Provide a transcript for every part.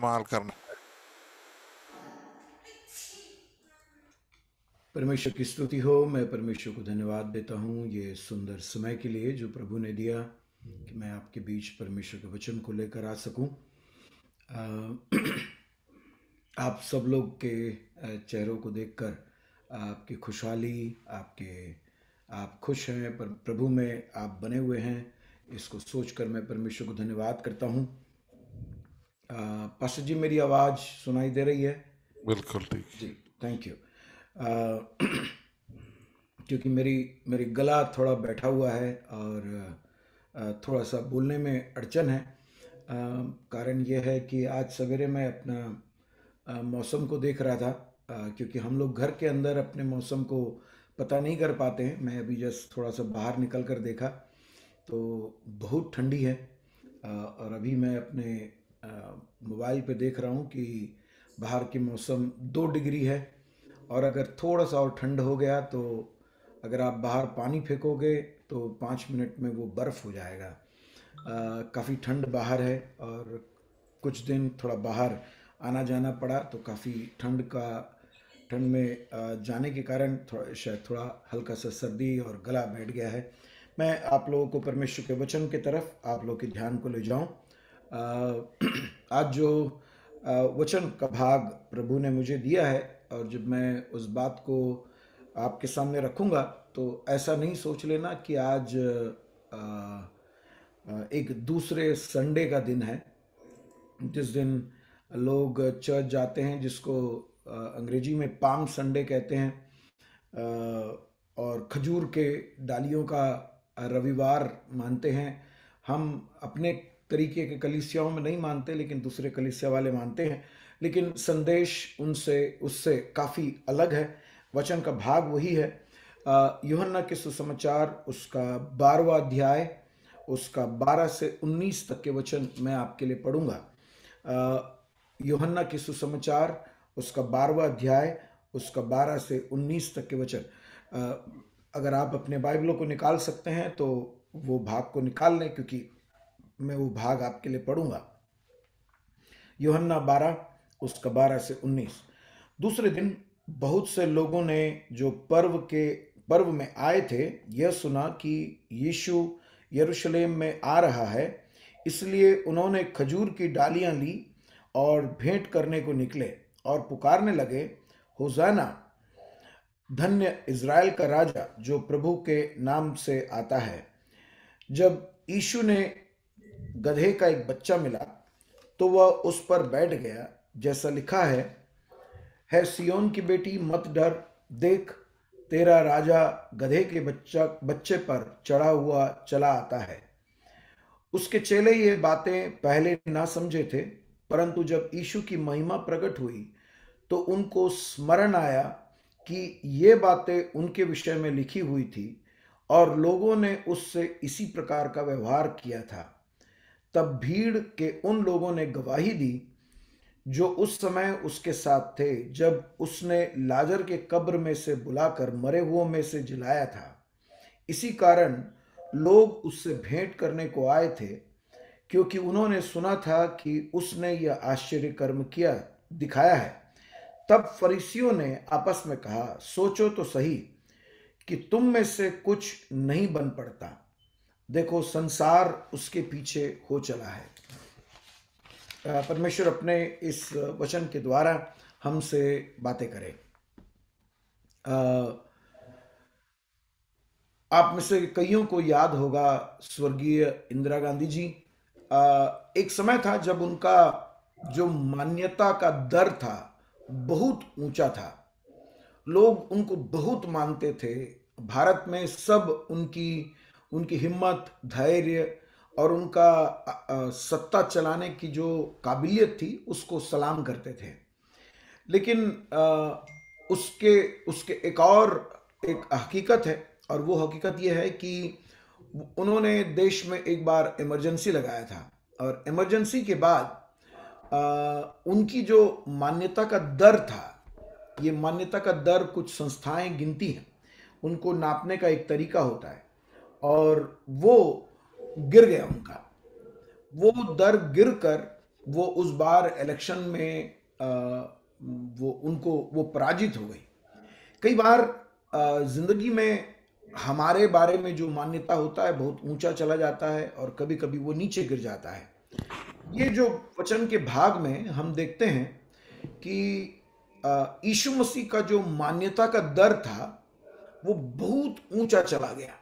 इस्तेमाल करना। परमेश्वर की स्तुति हो। मैं परमेश्वर को धन्यवाद देता हूँ ये सुंदर समय के लिए जो प्रभु ने दिया कि मैं आपके बीच परमेश्वर के वचन को लेकर आ सकूं। आप सब लोग के चेहरों को देखकर आपकी खुशहाली, आप खुश हैं, पर प्रभु में आप बने हुए हैं, इसको सोचकर मैं परमेश्वर को धन्यवाद करता हूँ। पास्टर जी, मेरी आवाज़ सुनाई दे रही है? बिल्कुल ठीक। जी, थैंक यू। क्योंकि मेरी मेरी गला थोड़ा बैठा हुआ है और थोड़ा सा बोलने में अड़चन है। कारण यह है कि आज सवेरे मैं अपना मौसम को देख रहा था, क्योंकि हम लोग घर के अंदर अपने मौसम को पता नहीं कर पाते हैं। मैं अभी जस्ट थोड़ा सा बाहर निकल कर देखा तो बहुत ठंडी है। और अभी मैं अपने मोबाइल पे देख रहा हूँ कि बाहर की मौसम 2 डिग्री है। और अगर थोड़ा सा और ठंड हो गया तो अगर आप बाहर पानी फेंकोगे तो 5 मिनट में वो बर्फ़ हो जाएगा। काफ़ी ठंड बाहर है और कुछ दिन थोड़ा बाहर आना जाना पड़ा तो काफ़ी ठंड में जाने के कारण थोड़ा शायद थोड़ा हल्का सा सर्दी और गला बैठ गया है। मैं आप लोगों को परमेश्वर के वचन की तरफ आप लोगों के ध्यान को ले जाऊं। आज जो वचन का भाग प्रभु ने मुझे दिया है, और जब मैं उस बात को आपके सामने रखूंगा तो ऐसा नहीं सोच लेना कि आज एक दूसरे संडे का दिन है, जिस दिन लोग चर्च जाते हैं, जिसको अंग्रेजी में पाम संडे कहते हैं। और खजूर के डालियों का रविवार मानते हैं। हम अपने तरीके के कलीसियाओं में नहीं मानते, लेकिन दूसरे कलीसिया वाले मानते हैं। लेकिन संदेश उनसे उससे काफ़ी अलग है। वचन का भाग वही है। यूहन्ना के सुसमाचार उसका 12वां अध्याय, उसका 12 से 19 तक के वचन मैं आपके लिए पढ़ूंगा। यूहन्ना के सुसमाचार उसका 12वां अध्याय, उसका 12 से 19 तक के वचन। अगर आप अपने बाइबलों को निकाल सकते हैं तो वो भाग को निकाल लें, क्योंकि मैं वो भाग आपके लिए पढ़ूंगा। यूहन्ना 12 उसका 12 से 19। दूसरे दिन बहुत से लोगों ने जो पर्व में आए थे यह सुना कि यीशु यरूशलेम में आ रहा है, इसलिए उन्होंने खजूर की डालियां ली और भेंट करने को निकले और पुकारने लगे, होसाना, धन्य इज़राइल का राजा जो प्रभु के नाम से आता है। जब यीशु ने गधे का एक बच्चा मिला तो वह उस पर बैठ गया, जैसा लिखा है सियोन की बेटी मत डर, देख तेरा राजा गधे के बच्चे पर चढ़ा हुआ चला आता है। उसके चेले ये बातें पहले ना समझे थे, परंतु जब यीशु की महिमा प्रकट हुई तो उनको स्मरण आया कि ये बातें उनके विषय में लिखी हुई थी और लोगों ने उससे इसी प्रकार का व्यवहार किया था। तब भीड़ के उन लोगों ने गवाही दी जो उस समय उसके साथ थे, जब उसने लाजर के कब्र में से बुलाकर मरे हुओं में से जिलाया था। इसी कारण लोग उससे भेंट करने को आए थे, क्योंकि उन्होंने सुना था कि उसने यह आश्चर्य कर्म दिखाया है। तब फरीसियों ने आपस में कहा, सोचो तो सही कि तुम में से कुछ नहीं बन पड़ता। देखो, संसार उसके पीछे हो चला है। परमेश्वर अपने इस वचन के द्वारा हमसे बातें करें। आप में से कईयों को याद होगा स्वर्गीय इंदिरा गांधी जी। एक समय था जब उनका जो मान्यता का दर था बहुत ऊंचा था। लोग उनको बहुत मानते थे। भारत में सब उनकी उनकी हिम्मत, धैर्य और उनका सत्ता चलाने की जो काबिलियत थी उसको सलाम करते थे। लेकिन उसके उसके एक हकीकत है, और वो हकीकत ये है कि उन्होंने देश में एक बार इमरजेंसी लगाया था, और इमरजेंसी के बाद उनकी जो मान्यता का दर था, ये मान्यता का दर कुछ संस्थाएं गिनती हैं, उनको नापने का एक तरीका होता है, और वो गिर गया उनका। वो दर गिरकर वो उस बार इलेक्शन में वो पराजित हो गई। कई बार जिंदगी में हमारे बारे में जो मान्यता होता है बहुत ऊंचा चला जाता है और कभी कभी वो नीचे गिर जाता है। ये जो वचन के भाग में हम देखते हैं कि यीशु मसीह का जो मान्यता का दर था वो बहुत ऊंचा चला गया।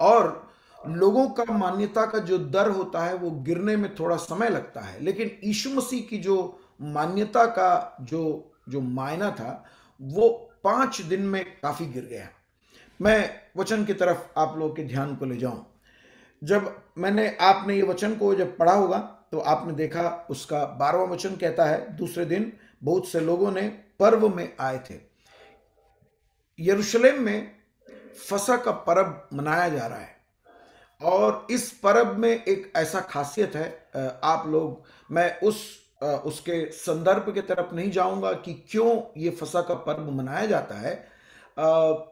और लोगों का मान्यता का जो दर होता है वो गिरने में थोड़ा समय लगता है, लेकिन यीशु मसीह की जो मान्यता का जो जो मायना था वो 5 दिन में काफी गिर गया। मैं वचन की तरफ आप लोगों के ध्यान को ले जाऊं। जब आपने ये वचन को जब पढ़ा होगा तो आपने देखा उसका 12वां वचन कहता है, दूसरे दिन बहुत से लोगों ने पर्व में आए थे। यरूशलेम में फसह का पर्व मनाया जा रहा है और इस पर्व में एक ऐसा खासियत है, आप लोग, मैं उसके संदर्भ के तरफ नहीं जाऊंगा कि क्यों ये फसह का पर्व मनाया जाता है,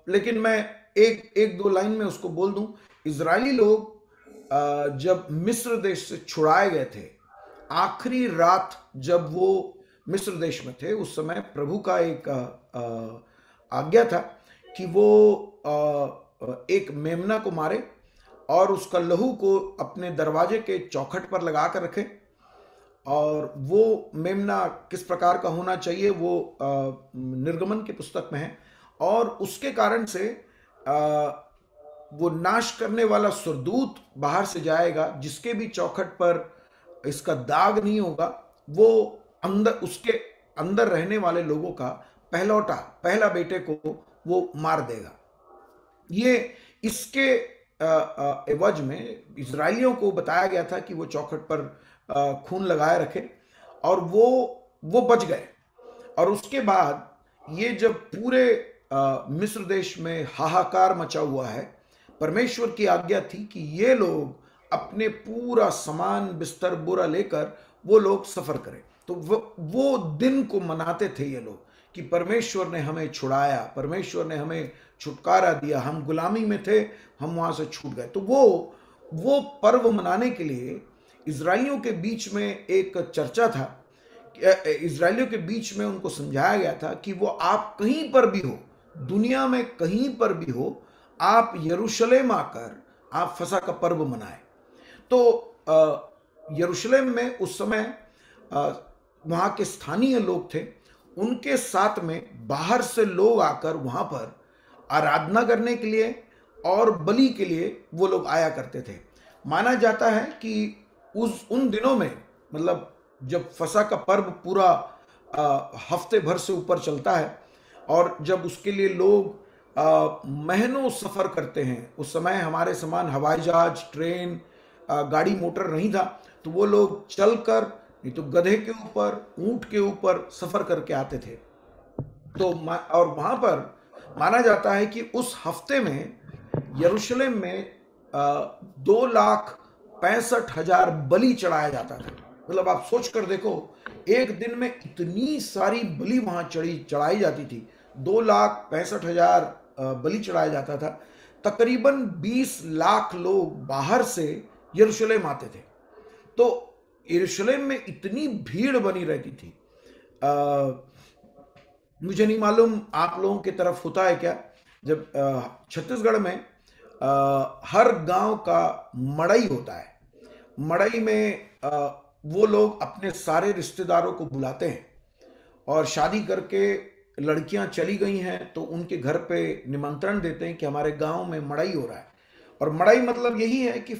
लेकिन मैं एक दो लाइन में उसको बोल दूं। इजरायली लोग जब मिस्र देश से छुड़ाए गए थे, आखिरी रात जब वो मिस्र देश में थे, उस समय प्रभु का एक आज्ञा था कि वो एक मेमना को मारे और उसका लहू को अपने दरवाजे के चौखट पर लगा कर रखे। और वो मेमना किस प्रकार का होना चाहिए वो निर्गमन की पुस्तक में है। और उसके कारण से वो नाश करने वाला सुरदूत बाहर से जाएगा, जिसके भी चौखट पर इसका दाग नहीं होगा, वो उसके अंदर रहने वाले लोगों का पहला बेटे को वो मार देगा। ये इसके एवज में इजरायलियों को बताया गया था कि वो चौखट पर खून लगाए रखे, और वो बच गए। और उसके बाद ये जब पूरे मिस्र देश में हाहाकार मचा हुआ है, परमेश्वर की आज्ञा थी कि ये लोग अपने पूरा सामान बिस्तर बोरा लेकर वो लोग सफर करें। तो वो दिन को मनाते थे ये लोग कि परमेश्वर ने हमें छुड़ाया, परमेश्वर ने हमें छुटकारा दिया, हम गुलामी में थे, हम वहां से छूट गए। तो वो पर्व मनाने के लिए इजरायलियों के बीच में एक चर्चा था। इजरायलियों के बीच में उनको समझाया गया था कि वो आप कहीं पर भी हो, दुनिया में कहीं पर भी हो, आप यरूशलेम आकर आप फसह का पर्व मनाएं। तो यरूशलेम में उस समय वहां के स्थानीय लोग थे, उनके साथ में बाहर से लोग आकर वहां पर आराधना करने के लिए और बलि के लिए वो लोग आया करते थे। माना जाता है कि उन दिनों में, मतलब जब फसह का पर्व पूरा हफ्ते भर से ऊपर चलता है और जब उसके लिए लोग महीनों सफर करते हैं, उस समय हमारे समान हवाई जहाज, ट्रेन, गाड़ी मोटर नहीं था, तो वो लोग चलकर, नहीं तो गधे के ऊपर, ऊंट के ऊपर सफर करके आते थे। तो और वहां पर माना जाता है कि उस हफ्ते में यरूशलेम में 2,65,000 बलि चढ़ाया जाता था। मतलब आप सोच कर देखो, एक दिन में इतनी सारी बलि वहां चढ़ाई जाती थी। 2,65,000 बलि चढ़ाया जाता था। तकरीबन 20 लाख लोग बाहर से यरूशलेम आते थे। तो यरूशलेम में इतनी भीड़ बनी रहती थी। मुझे नहीं मालूम आप लोगों की तरफ होता है क्या, जब छत्तीसगढ़ में हर गांव का मड़ई होता है। मड़ई में वो लोग अपने सारे रिश्तेदारों को बुलाते हैं और शादी करके लड़कियां चली गई हैं तो उनके घर पे निमंत्रण देते हैं कि हमारे गांव में मड़ई हो रहा है। और मड़ई मतलब यही है कि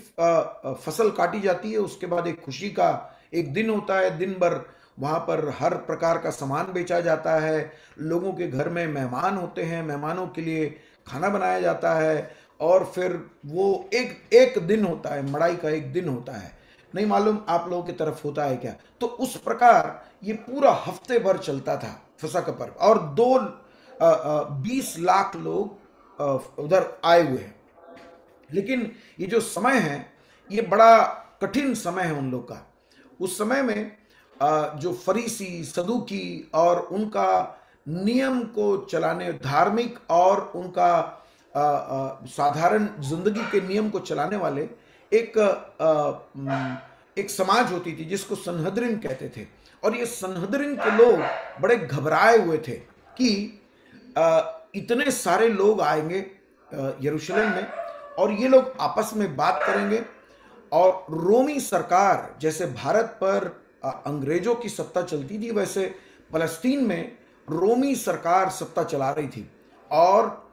फसल काटी जाती है, उसके बाद एक खुशी का एक दिन होता है। दिन भर वहां पर हर प्रकार का सामान बेचा जाता है, लोगों के घर में मेहमान होते हैं, मेहमानों के लिए खाना बनाया जाता है, और फिर वो एक दिन होता है, मड़ाई का एक दिन होता है। नहीं मालूम आप लोगों की तरफ होता है क्या। तो उस प्रकार ये पूरा हफ्ते भर चलता था फसह का पर्व, और 20 लाख लोग उधर आए हुए हैं। लेकिन ये जो समय है ये बड़ा कठिन समय है उन लोग का। उस समय में जो फरीसी, सदूकी और उनका नियम को चलाने, धार्मिक और उनका साधारण जिंदगी के नियम को चलाने वाले एक एक समाज होती थी जिसको सनहदरिन कहते थे, और ये सनहदरिन के लोग बड़े घबराए हुए थे कि इतने सारे लोग आएंगे यरूशलेम में, और ये लोग आपस में बात करेंगे, और रोमी सरकार, जैसे भारत पर अंग्रेजों की सत्ता चलती थी, वैसे फलस्तीन में रोमी सरकार सत्ता चला रही थी। और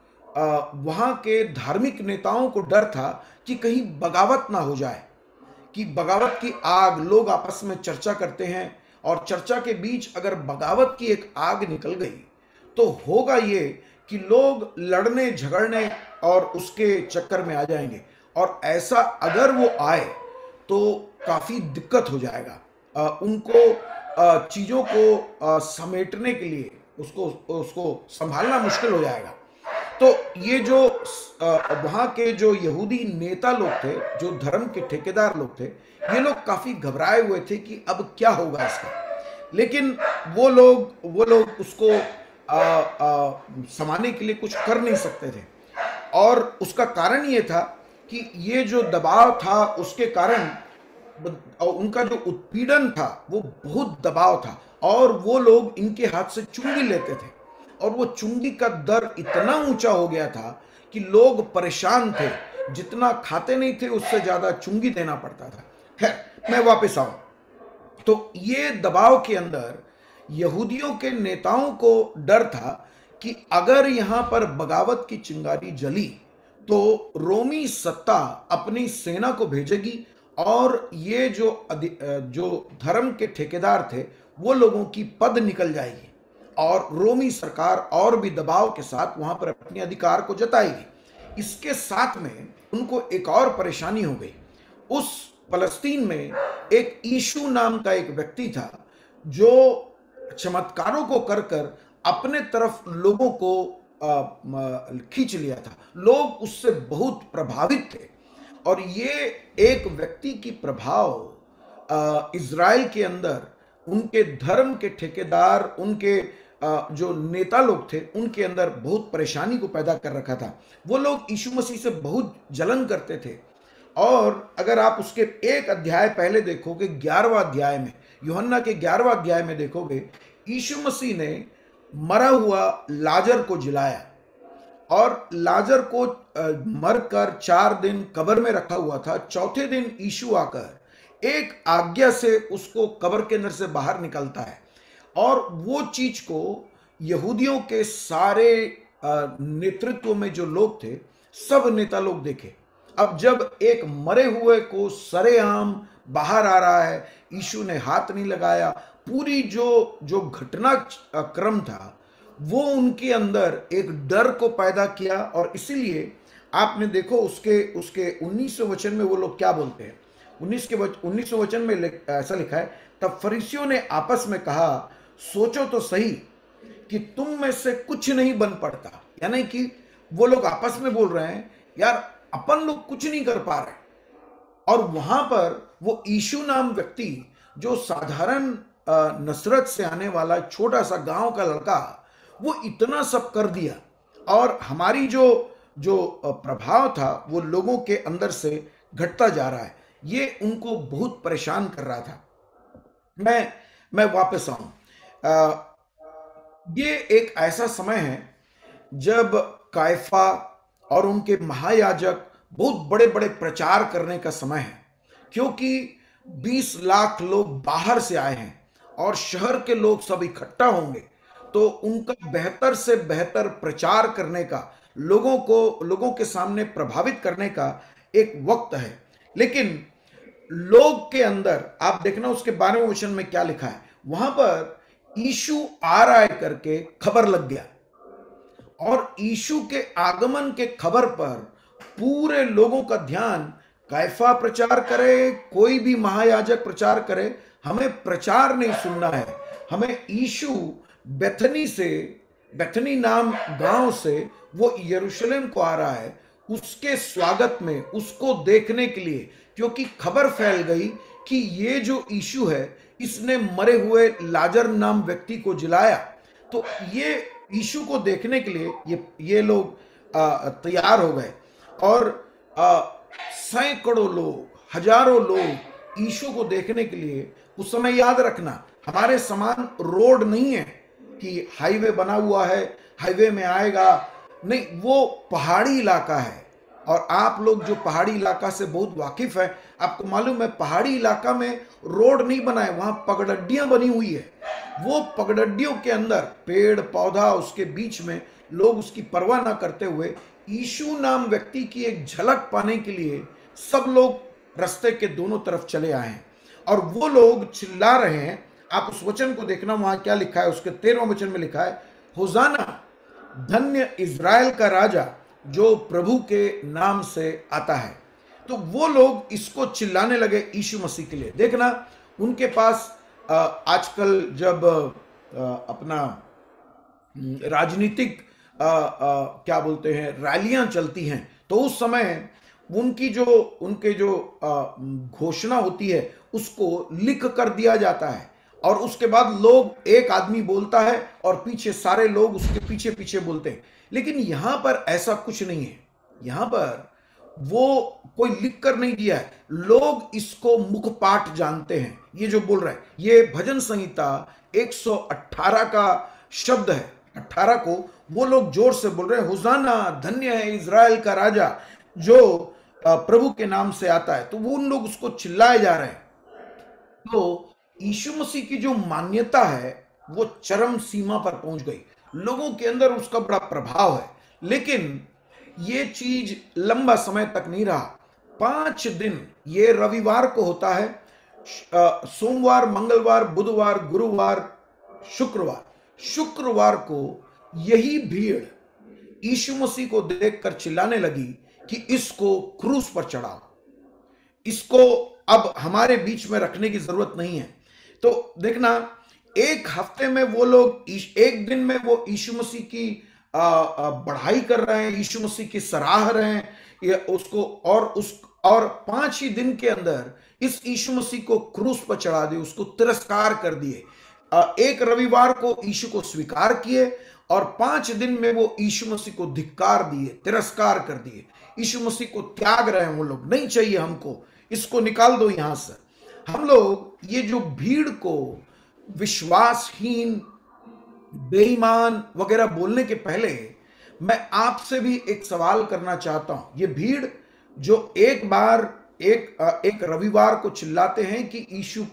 वहाँ के धार्मिक नेताओं को डर था कि कहीं बगावत ना हो जाए, कि बगावत की आग, लोग आपस में चर्चा करते हैं, और चर्चा के बीच अगर बगावत की एक आग निकल गई तो होगा ये कि लोग लड़ने झगड़ने और उसके चक्कर में आ जाएंगे, और ऐसा अगर वो आए तो काफ़ी दिक्कत हो जाएगा। उनको चीज़ों को समेटने के लिए उसको उसको संभालना मुश्किल हो जाएगा। तो ये जो वहाँ के जो यहूदी नेता लोग थे, जो धर्म के ठेकेदार लोग थे, ये लोग काफ़ी घबराए हुए थे कि अब क्या होगा इसका। लेकिन वो लोग उसको समाने के लिए कुछ कर नहीं सकते थे, और उसका कारण ये था कि ये जो दबाव था उसके कारण उनका जो उत्पीड़न था वो बहुत दबाव था, और वो लोग इनके हाथ से चुंगी लेते थे, और वो चुंगी का दर इतना ऊंचा हो गया था कि लोग परेशान थे, जितना खाते नहीं थे उससे ज्यादा चुंगी देना पड़ता था। खैर, मैं वापस आऊं तो ये दबाव के अंदर यहूदियों के नेताओं को डर था कि अगर यहां पर बगावत की चिंगारी जली तो रोमी सत्ता अपनी सेना को भेजेगी, और ये जो धर्म के ठेकेदार थे वो लोगों की पद निकल जाएगी, और रोमी सरकार और भी दबाव के साथ वहां पर अपने अधिकार को जताएगी। इसके साथ में उनको एक और परेशानी हो गई। उस फलस्तीन में एक यीशु नाम का एक व्यक्ति था जो चमत्कारों को कर कर अपने तरफ लोगों को खींच लिया था। लोग उससे बहुत प्रभावित थे, और ये एक व्यक्ति की प्रभाव इज़राइल के अंदर उनके धर्म के ठेकेदार, उनके जो नेता लोग थे, उनके अंदर बहुत परेशानी को पैदा कर रखा था। वो लोग यीशु मसीह से बहुत जलन करते थे, और अगर आप उसके एक अध्याय पहले देखोगे, 11वां अध्याय में, यूहन्ना के 11वां अध्याय में देखोगे, यीशु मसीह ने मरा हुआ लाजर को जिलाया, और लाजर को मरकर 4 दिन कब्र में रखा हुआ था। चौथे दिन यीशु आकर एक आज्ञा से उसको कब्र के अंदर से बाहर निकलता है, और वो चीज को यहूदियों के सारे नेतृत्व में जो लोग थे, सब नेता लोग देखे। अब जब एक मरे हुए को सरेआम बाहर आ रहा है, यीशु ने हाथ नहीं लगाया, पूरी जो घटना क्रम था वो उनके अंदर एक डर को पैदा किया। और इसीलिए आपने देखो उसके 19वें वचन में वो लोग क्या बोलते हैं। 19वें वचन में ऐसा लिखा है, तब फरीसियों ने आपस में कहा, सोचो तो सही कि तुम में से कुछ नहीं बन पड़ता। यानी कि वो लोग आपस में बोल रहे हैं, यार अपन लोग कुछ नहीं कर पा रहे, और वहां पर वो यीशु नाम व्यक्ति, जो साधारण नसरत से आने वाला छोटा सा गांव का लड़का, वो इतना सब कर दिया, और हमारी जो प्रभाव था वो लोगों के अंदर से घटता जा रहा है। ये उनको बहुत परेशान कर रहा था। मैं वापस आऊं, ये एक ऐसा समय है जब कायफा और उनके महायाजक बहुत बड़े बड़े प्रचार करने का समय है, क्योंकि 20 लाख लोग बाहर से आए हैं और शहर के लोग सब इकट्ठा होंगे, तो उनका बेहतर से बेहतर प्रचार करने का, लोगों के सामने प्रभावित करने का एक वक्त है। लेकिन लोग के अंदर आप देखना उसके 12वें वचन में क्या लिखा है, वहां पर यीशु आ रहा है करके खबर लग गया, और यीशु के आगमन के खबर पर पूरे लोगों का ध्यान, कायफा प्रचार करे, कोई भी महायाजक प्रचार करे, हमें प्रचार नहीं सुनना है, हमें यीशु बेथनी नाम गांव से वो यरूशलेम को आ रहा है, उसके स्वागत में, उसको देखने के लिए, क्योंकि खबर फैल गई कि ये जो यीशु है इसने मरे हुए लाजर नाम व्यक्ति को जिलाया। तो ये यीशु को देखने के लिए ये लोग तैयार हो गए, और सैकड़ों लोग, हजारों लोग यीशु को देखने के लिए उस समय याद रखना, हमारे समान रोड नहीं है कि हाईवे बना हुआ है, हाईवे में आएगा, नहीं, वो पहाड़ी इलाका है। और आप लोग जो पहाड़ी इलाका से बहुत वाकिफ है, आपको मालूम है पहाड़ी इलाका में रोड नहीं बना है, वहां पगडंडियां बनी हुई है। वो पगडंडियों के अंदर पेड़ पौधा, उसके बीच में लोग उसकी परवाह ना करते हुए यीशु नाम व्यक्ति की एक झलक पाने के लिए सब लोग रास्ते के दोनों तरफ चले आए हैं। और वो लोग चिल्ला रहे हैं। आप उस वचन को देखना, वहां क्या लिखा है, उसके 13वें वचन में लिखा है, होसाना, धन्य इज़राइल का राजा जो प्रभु के नाम से आता है। तो वो लोग इसको चिल्लाने लगे यीशु मसीह के लिए। देखना, उनके पास आजकल जब अपना राजनीतिक क्या बोलते हैं, रैलियां चलती हैं, तो उस समय उनके जो घोषणा होती है उसको लिख कर दिया जाता है। और उसके बाद लोग, एक आदमी बोलता है और पीछे सारे लोग उसके पीछे पीछे बोलते हैं। लेकिन यहां पर ऐसा कुछ नहीं है। यहां पर वो कोई लिख कर नहीं दिया है, लोग इसको मुखपाठ जानते हैं। ये जो बोल रहे हैं, ये भजन संहिता 118 का शब्द है। 18 को वो लोग जोर से बोल रहे हैं, होसाना, धन्य है इज़राइल का राजा जो प्रभु के नाम से आता है। तो वो उन लोग उसको चिल्लाए जा रहे हैं। तो यीशु मसीह की जो मान्यता है वो चरम सीमा पर पहुंच गई, लोगों के अंदर उसका बड़ा प्रभाव है। लेकिन ये चीज लंबा समय तक नहीं रहा। 5 दिन, ये रविवार को होता है, सोमवार, मंगलवार, बुधवार, गुरुवार, शुक्रवार को यही भीड़ यीशु मसीह को देखकर चिल्लाने लगी कि इसको क्रूस पर चढ़ाओ, इसको अब हमारे बीच में रखने की जरूरत नहीं है। तो देखना, एक हफ्ते में वो लोग, एक दिन में वो यीशु मसीह की बढ़ाई कर रहे हैं, यीशु मसीह की सराह रहे हैं उसको, और 5 ही दिन के अंदर इस यीशु मसीह को क्रूस पर चढ़ा दिए, उसको तिरस्कार कर दिए। एक रविवार को यीशु को स्वीकार किए और 5 दिन में वो यीशु मसीह को धिक्कार दिए, तिरस्कार कर दिए। यीशु मसीह को त्याग रहे हैं वो लोग, नहीं चाहिए हमको, इसको निकाल दो यहां से। हम लोग ये जो भीड़ को विश्वासहीन, बेईमान वगैरह बोलने के पहले मैं आपसे भी एक सवाल करना चाहता हूं। ये भीड़ जो एक रविवार को चिल्लाते हैं कि यीशु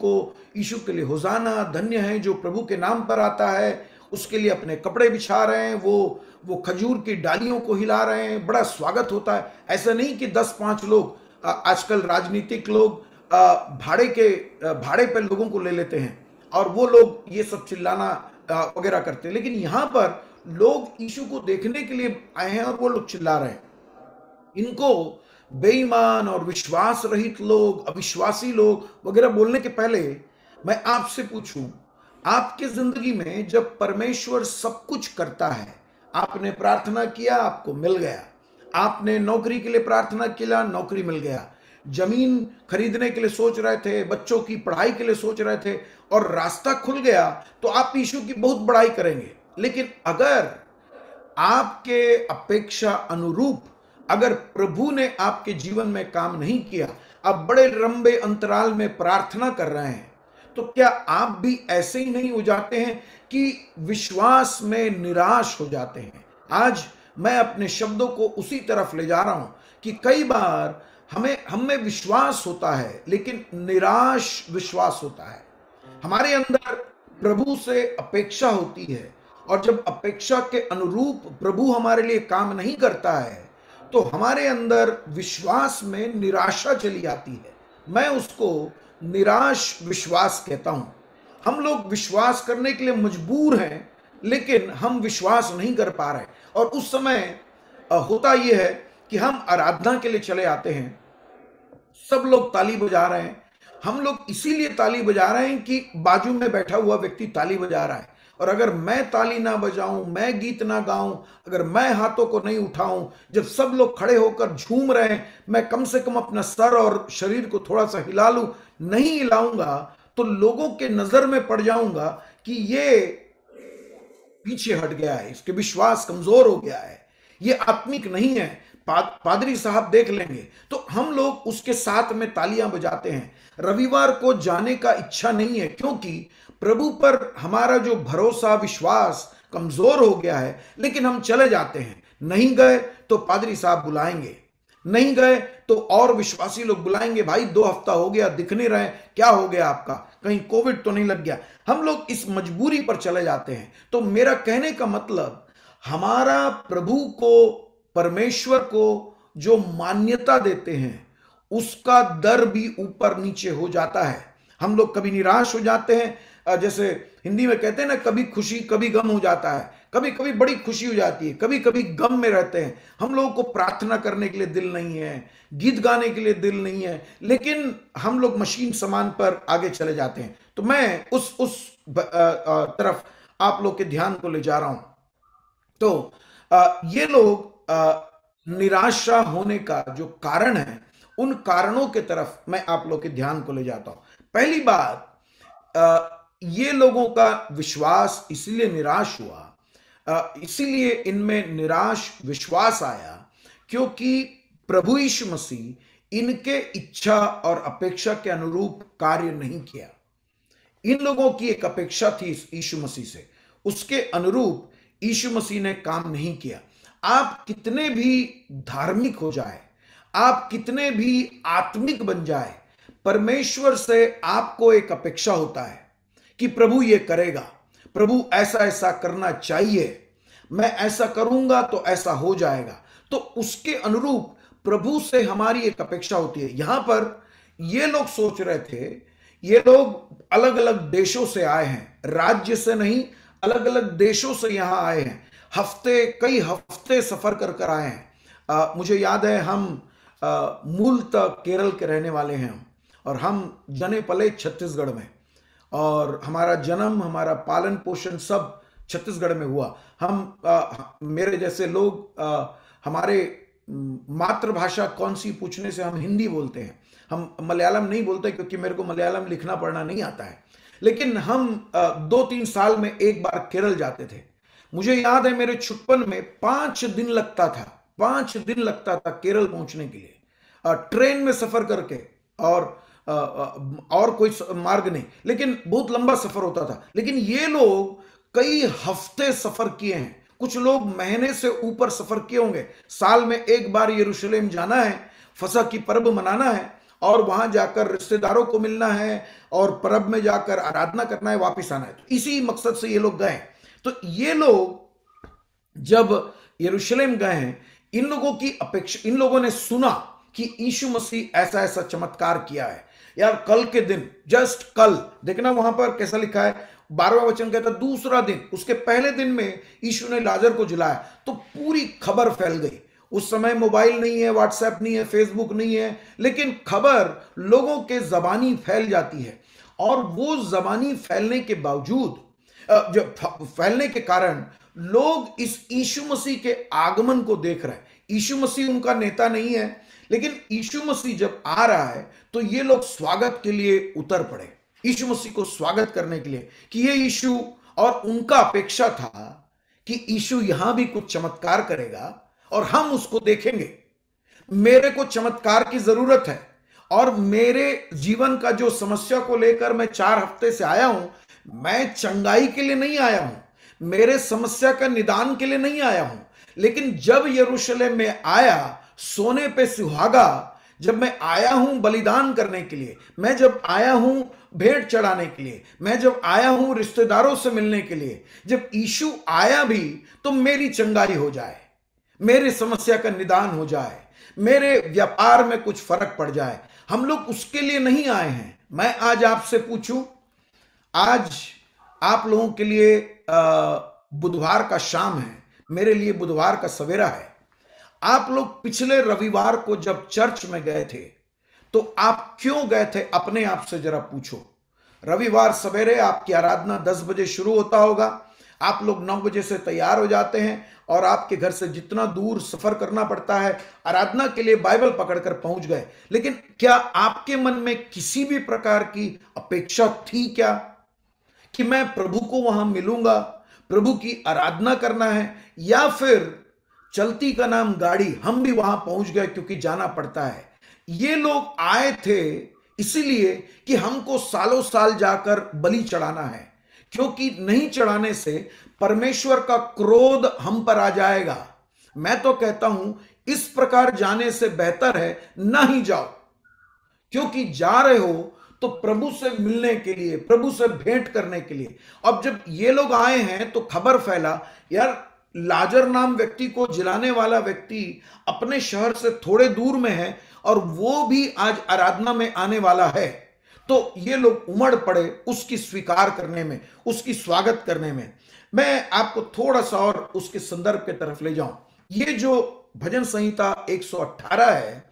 के लिए होसाना, धन्य है जो प्रभु के नाम पर आता है, उसके लिए अपने कपड़े बिछा रहे हैं, वो खजूर की डालियों को हिला रहे हैं, बड़ा स्वागत होता है। ऐसा नहीं कि 10-5 लोग, आजकल राजनीतिक लोग भाड़े पे लोगों को ले लेते हैं और वो लोग ये सब चिल्लाना वगैरह करते हैं। लेकिन यहां पर लोग यीशु को देखने के लिए आए हैं और वो लोग चिल्ला रहे हैं। इनको बेईमान और विश्वास रहित लोग, अविश्वासी लोग वगैरह बोलने के पहले मैं आपसे पूछूं, आपकी जिंदगी में जब परमेश्वर सब कुछ करता है, आपने प्रार्थना किया, आपको मिल गया, आपने नौकरी के लिए प्रार्थना किया, नौकरी मिल गया, जमीन खरीदने के लिए सोच रहे थे, बच्चों की पढ़ाई के लिए सोच रहे थे और रास्ता खुल गया, तो आप यीशु की बहुत बड़ाई करेंगे। लेकिन अगर आपके अपेक्षा अनुरूप अगर प्रभु ने आपके जीवन में काम नहीं किया, आप बड़े लंबे अंतराल में प्रार्थना कर रहे हैं, तो क्या आप भी ऐसे ही नहीं हो जाते हैं कि विश्वास में निराश हो जाते हैं? आज मैं अपने शब्दों को उसी तरफ ले जा रहा हूं कि कई बार हमें विश्वास होता है लेकिन निराश विश्वास होता है। हमारे अंदर प्रभु से अपेक्षा होती है और जब अपेक्षा के अनुरूप प्रभु हमारे लिए काम नहीं करता है तो हमारे अंदर विश्वास में निराशा चली आती है। मैं उसको निराश विश्वास कहता हूं। हम लोग विश्वास करने के लिए मजबूर हैं लेकिन हम विश्वास नहीं कर पा रहे। और उस समय होता यह है कि हम आराधना के लिए चले आते हैं, सब लोग ताली बजा रहे हैं, हम लोग इसीलिए ताली बजा रहे हैं कि बाजू में बैठा हुआ व्यक्ति ताली बजा रहा है। और अगर मैं ताली ना बजाऊं, मैं गीत ना गाऊं, अगर मैं हाथों को नहीं उठाऊं, जब सब लोग खड़े होकर झूम रहे हैं, मैं कम से कम अपना सर और शरीर को थोड़ा सा हिला लूं, नहीं हिलाऊंगा तो लोगों के नजर में पड़ जाऊंगा कि ये पीछे हट गया है, इसके विश्वास कमजोर हो गया है, ये आत्मिक नहीं है। पादरी साहब देख लेंगे, तो हम लोग उसके साथ में तालियां बजाते हैं। रविवार को जाने का इच्छा नहीं है, क्योंकि प्रभु पर हमारा जो भरोसा विश्वास कमजोर हो गया है, लेकिन हम चले जाते हैं। नहीं गए तो पादरी साहब बुलाएंगे, नहीं गए तो और विश्वासी लोग बुलाएंगे, भाई 2 हफ्ता हो गया, दिख नहीं रहे, क्या हो गया आपका, कहीं कोविड तो नहीं लग गया। हम लोग इस मजबूरी पर चले जाते हैं। तो मेरा कहने का मतलब, हमारा प्रभु को, परमेश्वर को जो मान्यता देते हैं, उसका दर भी ऊपर नीचे हो जाता है। हम लोग कभी निराश हो जाते हैं, जैसे हिंदी में कहते हैं ना, कभी खुशी कभी गम हो जाता है, कभी कभी बड़ी खुशी हो जाती है, कभी कभी गम में रहते हैं। हम लोगों को प्रार्थना करने के लिए दिल नहीं है, गीत गाने के लिए दिल नहीं है, लेकिन हम लोग मशीन समान पर आगे चले जाते हैं। तो मैं उस तरफ आप लोग के ध्यान को ले जा रहा हूं। तो ये लोग निराशा होने का जो कारण है, उन कारणों के तरफ मैं आप लोग के ध्यान को ले जाता हूं। पहली बात, ये लोगों का विश्वास इसलिए निराश हुआ, इसीलिए इनमें निराश विश्वास आया, क्योंकि प्रभु यीशु मसीह इनके इच्छा और अपेक्षा के अनुरूप कार्य नहीं किया। इन लोगों की एक अपेक्षा थी यीशु मसीह से, उसके अनुरूप यीशु मसीह ने काम नहीं किया। आप कितने भी धार्मिक हो जाए, आप कितने भी आत्मिक बन जाए, परमेश्वर से आपको एक अपेक्षा होता है कि प्रभु ये करेगा, प्रभु ऐसा ऐसा करना चाहिए, मैं ऐसा करूंगा तो ऐसा हो जाएगा। तो उसके अनुरूप प्रभु से हमारी एक अपेक्षा होती है। यहां पर ये लोग सोच रहे थे, ये लोग अलग अलग देशों से आए हैं, राज्य से नहीं, अलग अलग देशों से यहां आए हैं, कई हफ्ते सफर कर कर आए हैं। मुझे याद है, हम मूलतः केरल के रहने वाले हैं, और हम जने पले छत्तीसगढ़ में, और हमारा जन्म, हमारा पालन पोषण सब छत्तीसगढ़ में हुआ। मेरे जैसे लोग, हमारे मातृभाषा कौन सी पूछने से हम हिंदी बोलते हैं, हम मलयालम नहीं बोलते, क्योंकि मेरे को मलयालम लिखना पढ़ना नहीं आता है। लेकिन हम 2-3 साल में एक बार केरल जाते थे। मुझे याद है, मेरे छुट्पन में 5 दिन लगता था, 5 दिन लगता था केरल पहुंचने के लिए, ट्रेन में सफर करके, और कोई मार्ग नहीं, लेकिन बहुत लंबा सफर होता था। लेकिन ये लोग कई हफ्ते सफर किए हैं, कुछ लोग महीने से ऊपर सफर किए होंगे। साल में एक बार यरूशलेम जाना है, फसह की पर्व मनाना है, और वहां जाकर रिश्तेदारों को मिलना है, और पर्व में जाकर आराधना करना है, वापिस आना है। तो इसी मकसद से ये लोग गए। तो ये लोग जब यरूशलेम गए हैं, इन लोगों की अपेक्षा, इन लोगों ने सुना कि यीशु मसीह ऐसा ऐसा चमत्कार किया है। यार, कल के दिन, जस्ट कल, देखना वहां पर कैसा लिखा है, 12वां वचन कहता, दूसरा दिन, उसके पहले दिन में यीशु ने लाजर को जिलाया। तो पूरी खबर फैल गई। उस समय मोबाइल नहीं है, व्हाट्सएप नहीं है, फेसबुक नहीं है, लेकिन खबर लोगों के जबानी फैल जाती है। और वो जबानी फैलने के बावजूद, फैलने के कारण लोग इस यीशु मसीह के आगमन को देख रहे हैं। यीशु मसीह उनका नेता नहीं है, लेकिन यीशु मसीह जब आ रहा है तो ये लोग स्वागत के लिए उतर पड़े, यीशु मसीह को स्वागत करने के लिए, कि ये यीशु, और उनका अपेक्षा था कि यीशु यहां भी कुछ चमत्कार करेगा और हम उसको देखेंगे। मेरे को चमत्कार की जरूरत है, और मेरे जीवन का जो समस्या को लेकर मैं 4 हफ्ते से आया हूं, मैं चंगाई के लिए नहीं आया हूं, मेरे समस्या का निदान के लिए नहीं आया हूं। लेकिन जब यरूशलेम में आया, सोने पे सुहागा, जब मैं आया हूं बलिदान करने के लिए, मैं जब आया हूं भेंट चढ़ाने के लिए, मैं जब आया हूं रिश्तेदारों से मिलने के लिए, जब यीशु आया भी तो मेरी चंगाई हो जाए, मेरी समस्या का निदान हो जाए, मेरे व्यापार में कुछ फर्क पड़ जाए। हम लोग उसके लिए नहीं आए हैं। मैं आज आपसे पूछूं, आज आप लोगों के लिए बुधवार का शाम है, मेरे लिए बुधवार का सवेरा है। आप लोग पिछले रविवार को जब चर्च में गए थे, तो आप क्यों गए थे, अपने आप से जरा पूछो। रविवार सवेरे आपकी आराधना 10 बजे शुरू होता होगा, आप लोग 9 बजे से तैयार हो जाते हैं, और आपके घर से जितना दूर सफर करना पड़ता है आराधना के लिए, बाइबल पकड़कर पहुंच गए। लेकिन क्या आपके मन में किसी भी प्रकार की अपेक्षा थी क्या, कि मैं प्रभु को वहां मिलूंगा, प्रभु की आराधना करना है, या फिर चलती का नाम गाड़ी, हम भी वहां पहुंच गए क्योंकि जाना पड़ता है। ये लोग आए थे इसीलिए कि हमको सालों साल जाकर बलि चढ़ाना है, क्योंकि नहीं चढ़ाने से परमेश्वर का क्रोध हम पर आ जाएगा। मैं तो कहता हूं इस प्रकार जाने से बेहतर है ना ही जाओ, क्योंकि जा रहे हो तो प्रभु से मिलने के लिए, प्रभु से भेंट करने के लिए। अब जब ये लोग आए हैं तो खबर फैला, यार लाजर नाम व्यक्ति को जिलाने वाला व्यक्ति अपने शहर से थोड़े दूर में है और वो भी आज आराधना में आने वाला है। तो ये लोग उमड़ पड़े उसकी स्वीकार करने में, उसकी स्वागत करने में। मैं आपको थोड़ा सा और उसके संदर्भ के तरफ ले जाऊं। ये जो भजन संहिता 118 है,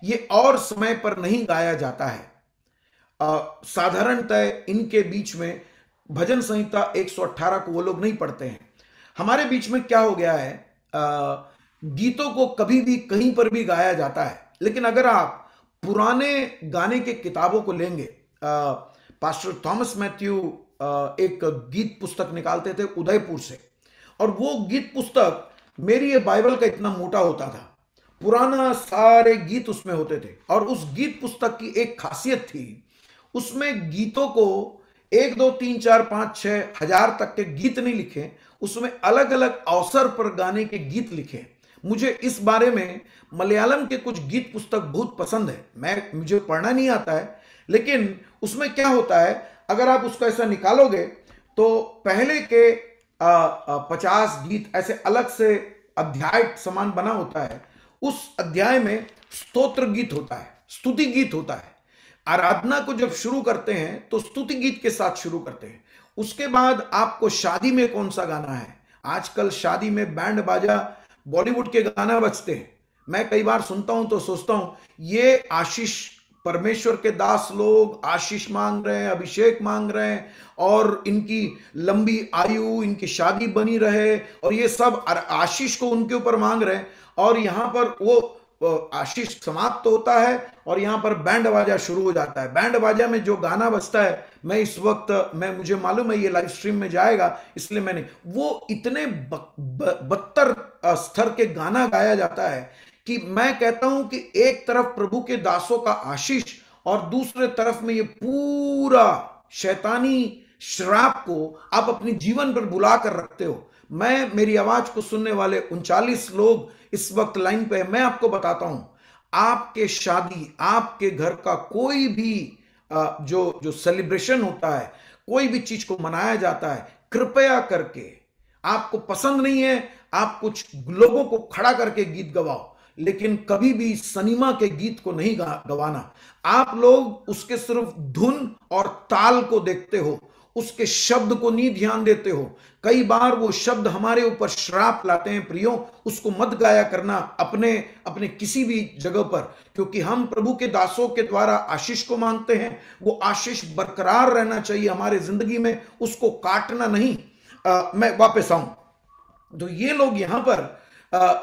ये और समय पर नहीं गाया जाता है। साधारणतः इनके बीच में भजन संहिता 118 को वो लोग नहीं पढ़ते हैं। हमारे बीच में क्या हो गया है, गीतों को कभी भी कहीं पर भी गाया जाता है, लेकिन अगर आप पुराने गाने के किताबों को लेंगे, पास्टर थॉमस मैथ्यू एक गीत पुस्तक निकालते थे उदयपुर से, और वो गीत पुस्तक मेरी ये बाइबल का इतना मोटा होता था। पुराना सारे गीत उसमें होते थे, और उस गीत पुस्तक की एक खासियत थी, उसमें गीतों को 1 2 3 4 5 6 हजार तक के गीत नहीं लिखे, उसमें अलग अलग अवसर पर गाने के गीत लिखे। मुझे इस बारे में मलयालम के कुछ गीत पुस्तक बहुत पसंद है। मुझे पढ़ना नहीं आता है, लेकिन उसमें क्या होता है, अगर आप उसको ऐसा निकालोगे तो पहले के 50 गीत ऐसे अलग से अध्याय समान बना होता है। उस अध्याय में स्तोत्र गीत होता है, स्तुति गीत होता है। आराधना को जब शुरू करते हैं तो स्तुति गीत के साथ शुरू करते हैं। उसके बाद आपको शादी में कौन सा गाना है, आजकल शादी में बैंड बाजा बॉलीवुड के गाना बजते हैं। मैं कई बार सुनता हूं तो सोचता हूं ये आशीष, परमेश्वर के दास लोग आशीष मांग रहे हैं, अभिषेक मांग रहे हैं, और इनकी लंबी आयु, इनकी शादी बनी रहे, और ये सब आशीष को उनके ऊपर मांग रहे हैं। और यहां पर वो आशीष समाप्त होता है और यहां पर बैंड बाजा शुरू हो जाता है। बैंड बाजा में जो गाना बजता है, मैं इस वक्त मुझे मालूम है ये लाइव स्ट्रीम में जाएगा, इसलिए मैंने वो इतने बदतर स्तर के गाना गाया जाता है कि मैं कहता हूं कि एक तरफ प्रभु के दासों का आशीष और दूसरे तरफ में ये पूरा शैतानी श्राप को आप अपने जीवन पर बुला कर रखते हो। मेरी आवाज को सुनने वाले 39 लोग इस वक्त लाइन पे है। मैं आपको बताता हूं, आपके शादी, आपके घर का कोई भी जो सेलिब्रेशन होता है, कोई भी चीज को मनाया जाता है, कृपया करके, आपको पसंद नहीं है आप कुछ लोगों को खड़ा करके गीत गवाओ, लेकिन कभी भी सनीमा के गीत को नहीं गवाना। आप लोग उसके सिर्फ धुन और ताल को देखते हो, उसके शब्द को नहीं ध्यान देते हो। कई बार वो शब्द हमारे ऊपर श्राप लाते हैं। प्रियो, उसको मत गाया करना अपने किसी भी जगह पर, क्योंकि हम प्रभु के दासों के द्वारा आशीष को मांगते हैं। वो आशीष बरकरार रहना चाहिए हमारे जिंदगी में, उसको काटना नहीं। मैं वापस आऊं तो ये लोग यहां पर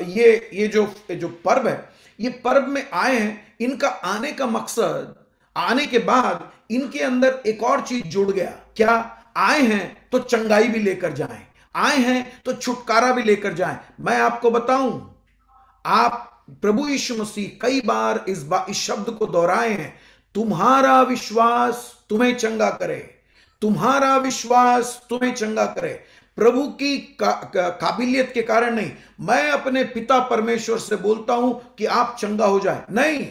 ये जो पर्व है, ये पर्व में आए हैं। इनका आने का मकसद, आने के बाद इनके अंदर एक और चीज जुड़ गया। क्या? आए हैं तो चंगाई भी लेकर जाएं, आए हैं तो छुटकारा भी लेकर जाएं। मैं आपको बताऊं, आप प्रभु यीशु मसीह कई बार इस शब्द को दोहराए हैं, तुम्हारा विश्वास तुम्हें चंगा करे, तुम्हारा विश्वास तुम्हें चंगा करे। प्रभु की काबिलियत के कारण नहीं, मैं अपने पिता परमेश्वर से बोलता हूं कि आप चंगा हो जाए, नहीं,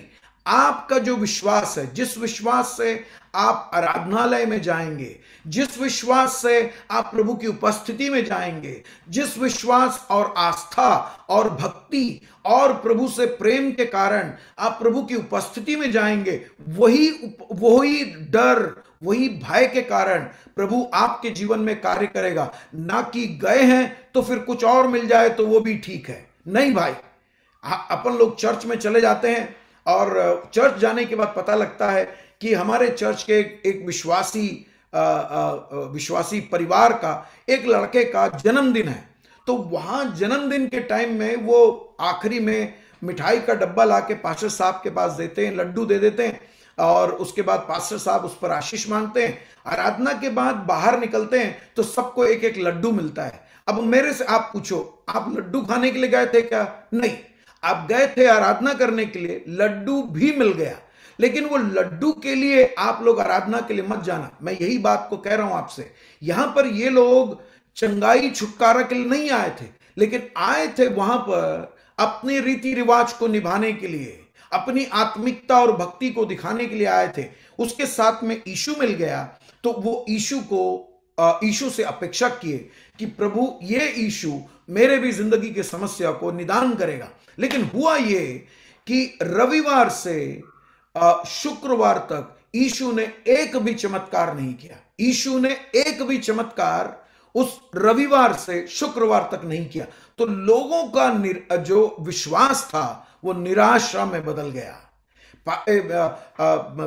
आपका जो विश्वास है, जिस विश्वास से आप आराधनालय में जाएंगे, जिस विश्वास से आप प्रभु की उपस्थिति में जाएंगे, जिस विश्वास और आस्था और भक्ति और प्रभु से प्रेम के कारण आप प्रभु की उपस्थिति में जाएंगे, वही डर, वही भय के कारण प्रभु आपके जीवन में कार्य करेगा। ना कि गए हैं तो फिर कुछ और मिल जाए तो वो भी ठीक है। नहीं भाई, अपन लोग चर्च में चले जाते हैं और चर्च जाने के बाद पता लगता है कि हमारे चर्च के एक विश्वासी परिवार का एक लड़के का जन्मदिन है। तो वहां जन्मदिन के टाइम में वो आखिरी में मिठाई का डब्बा लाके पास्टर साहब के पास देते हैं, लड्डू दे देते हैं, और उसके बाद पास्टर साहब उस पर आशीष मांगते हैं। आराधना के बाद बाहर निकलते हैं तो सबको एक एक लड्डू मिलता है। अब मेरे से आप पूछो, आप लड्डू खाने के लिए गए थे क्या? नहीं, आप गए थे आराधना करने के लिए, लड्डू भी मिल गया, लेकिन वो लड्डू के लिए आप लोग आराधना के लिए मत जाना। मैं यही बात को कह रहा हूं आपसे। यहां पर ये लोग चंगाई छुटकारा के लिए नहीं आए थे, लेकिन आए थे वहां पर अपने रीति रिवाज को निभाने के लिए, अपनी आत्मिकता और भक्ति को दिखाने के लिए आए थे। उसके साथ में यीशु मिल गया, तो वो यीशु से अपेक्षा किए कि प्रभु ये यीशु मेरे भी जिंदगी की समस्या को निदान करेगा। लेकिन हुआ ये कि रविवार से शुक्रवार तक यीशु ने एक भी चमत्कार नहीं किया। यीशु ने एक भी चमत्कार उस रविवार से शुक्रवार तक नहीं किया। तो लोगों का जो विश्वास था वो निराशा में बदल गया।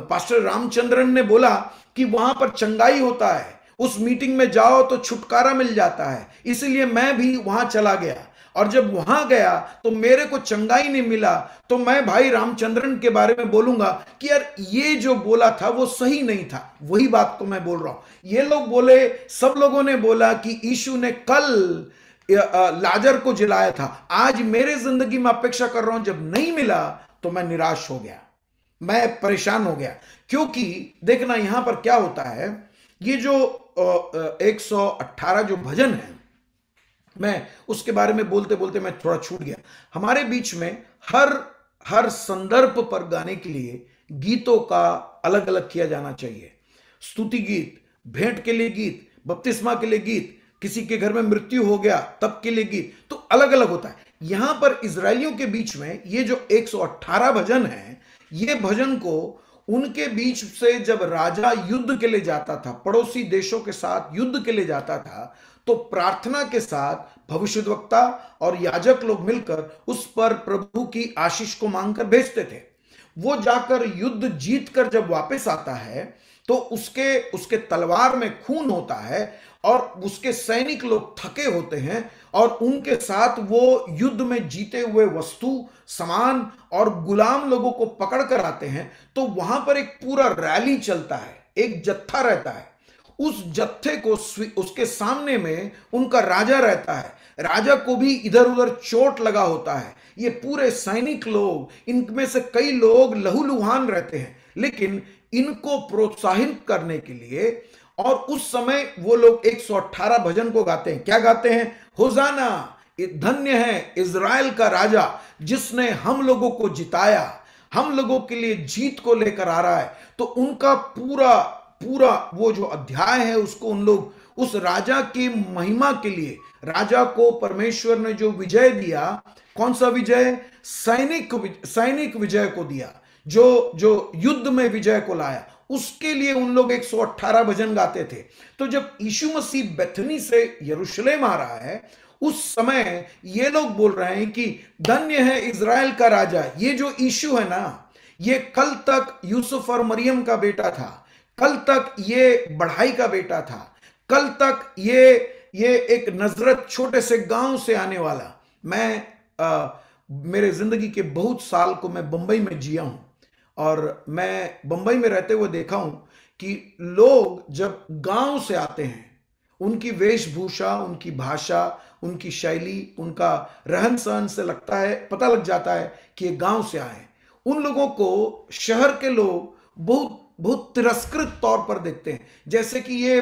पास्टर रामचंद्रन ने बोला कि वहां पर चंगाई होता है, उस मीटिंग में जाओ तो छुटकारा मिल जाता है, इसलिए मैं भी वहां चला गया। और जब वहां गया तो मेरे को चंगाई नहीं मिला, तो मैं भाई रामचंद्रन के बारे में बोलूंगा कि यार ये जो बोला था वो सही नहीं था। वही बात को मैं बोल रहा हूं। ये लोग बोले, सब लोगों ने बोला कि यीशु ने कल लाजर को जिलाया था, आज मेरे जिंदगी में अपेक्षा कर रहा हूं, जब नहीं मिला तो मैं निराश हो गया, मैं परेशान हो गया। क्योंकि देखना यहां पर क्या होता है, ये जो 118 जो भजन है, मैं उसके बारे में बोलते बोलते मैं थोड़ा छूट गया। हमारे बीच में हर संदर्भ पर गाने के लिए गीतों का अलग अलग किया जाना चाहिए। स्तुति गीत, भेंट के लिए गीत, बपतिस्मा के लिए गीत, किसी के घर में मृत्यु हो गया तब के लिए गीत, तो अलग अलग होता है। यहां पर इजरायलियों के बीच में ये जो 118 भजन है, ये भजन को उनके बीच से जब राजा युद्ध के लिए जाता था, पड़ोसी देशों के साथ युद्ध के लिए जाता था, तो प्रार्थना के साथ भविष्यद्वक्ता और याजक लोग मिलकर उस पर प्रभु की आशीष को मांगकर भेजते थे। वो जाकर युद्ध जीत कर जब वापस आता है तो उसके तलवार में खून होता है और उसके सैनिक लोग थके होते हैं, और उनके साथ वो युद्ध में जीते हुए वस्तु, सामान और गुलाम लोगों को पकड़ कर आते हैं। तो वहां पर एक पूरा रैली चलता है, एक जत्था रहता है। उस जत्थे को उसके सामने में उनका राजा रहता है, राजा को भी इधर उधर चोट लगा होता है। ये पूरे सैनिक लोग, इनमें से कई लोग लहूलुहान रहते हैं, लेकिन इनको प्रोत्साहित करने के लिए, और उस समय वो लोग 118 भजन को गाते हैं। क्या गाते हैं? होजाना, धन्य है इज़राइल का राजा जिसने हम लोगों को जिताया, हम लोगों के लिए जीत को लेकर आ रहा है। तो उनका पूरा वो जो अध्याय है उसको उन लोग उस राजा की महिमा के लिए, राजा को परमेश्वर ने जो विजय दिया, कौन सा विजय? सैनिक विजय को दिया, जो युद्ध में विजय को लाया, उसके लिए उन लोग 118 भजन गाते थे। तो जब यीशु मसीह बेथनी से यरूशलेम आ रहा है, उस समय ये लोग बोल रहे हैं कि धन्य है इज़राइल का राजा। ये जो यीशु है ना, ये कल तक यूसुफ और मरियम का बेटा था, कल तक ये बढ़ाई का बेटा था, कल तक ये एक नजरत छोटे से गांव से आने वाला। मेरे जिंदगी के बहुत साल को मैं बंबई में जिया हूं, और मैं बंबई में रहते हुए देखा हूं कि लोग जब गांव से आते हैं, उनकी वेशभूषा, उनकी भाषा, उनकी शैली, उनका रहन सहन से लगता है, पता लग जाता है कि ये गांव से आए। उन लोगों को शहर के लोग बहुत तिरस्कृत तौर पर देखते हैं, जैसे कि ये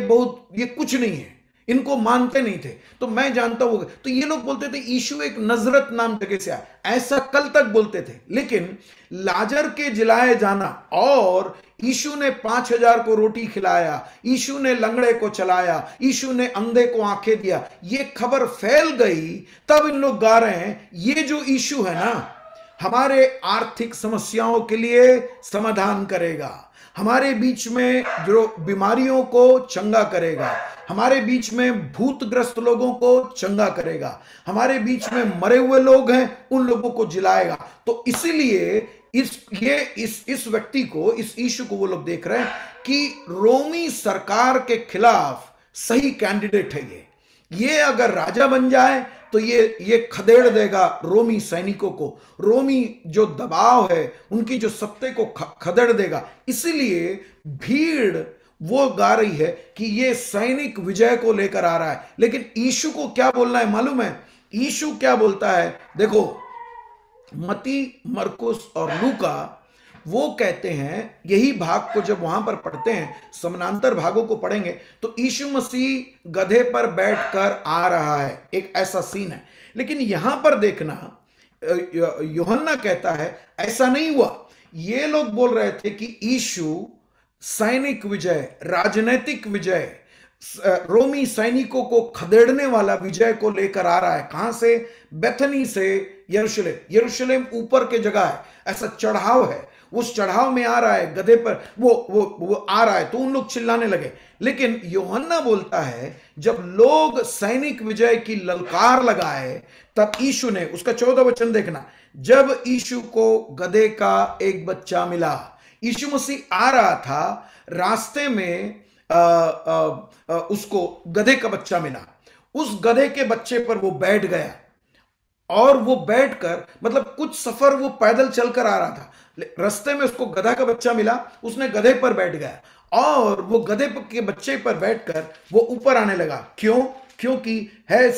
कुछ नहीं है, इनको मानते नहीं थे। तो मैं जानता हूं, तो ये लोग बोलते थे यीशु एक नजरत नाम जगह से आया, ऐसा कल तक बोलते थे। लेकिन लाजर के जिलाए जाना, और यीशु ने 5000 को रोटी खिलाया, यीशु ने लंगड़े को चलाया, यीशु ने अंधे को आंखें दिया, ये खबर फैल गई, तब इन लोग गा रहे हैं ये जो यीशु है ना, हमारे आर्थिक समस्याओं के लिए समाधान करेगा, हमारे बीच में जो बीमारियों को चंगा करेगा, हमारे बीच में भूतग्रस्त लोगों को चंगा करेगा, हमारे बीच में मरे हुए लोग हैं उन लोगों को जिलाएगा। तो इसीलिए इस व्यक्ति को, इस यीशु को वो लोग देख रहे हैं कि रोमी सरकार के खिलाफ सही कैंडिडेट है ये अगर राजा बन जाए तो ये खदेड़ देगा रोमी सैनिकों को, रोमी जो दबाव है उनकी जो सत्ते को खदेड़ देगा। इसीलिए भीड़ वो गा रही है कि ये सैनिक विजय को लेकर आ रहा है। लेकिन यीशु को क्या बोलना है मालूम है? यीशु क्या बोलता है? देखो, मती, मरकुस और लूका वो कहते हैं, यही भाग को जब वहां पर पढ़ते हैं, समानांतर भागों को पढ़ेंगे तो यीशु मसीह गधे पर बैठकर आ रहा है, एक ऐसा सीन है। लेकिन यहां पर देखना, यूहन्ना कहता है ऐसा नहीं हुआ। ये लोग बोल रहे थे कि यीशु सैनिक विजय, राजनीतिक विजय, रोमी सैनिकों को खदेड़ने वाला विजय को लेकर आ रहा है। कहां से? बेथनी से यरूशलेम। यरूशलेम ऊपर के जगह है, ऐसा चढ़ाव है, उस चढ़ाव में आ रहा है गधे पर, वो आ रहा है। तो उन लोग चिल्लाने लगे। लेकिन यूहन्ना बोलता है जब लोग सैनिक विजय की ललकार लगाए तब यीशु ने, उसका 14 वचन देखना, जब यीशु को गधे का एक बच्चा मिला, यीशु मसीह आ रहा था, रास्ते में उसको गधे का बच्चा मिला, उस गधे के बच्चे पर वो बैठ गया और वो बैठकर, मतलब कुछ सफर वो पैदल चलकर आ रहा था, रास्ते में उसको गधा का बच्चा मिला, उसने गधे पर बैठ गया और वो गधे के बच्चे पर बैठकर वो ऊपर आने लगा। क्यों? क्योंकि है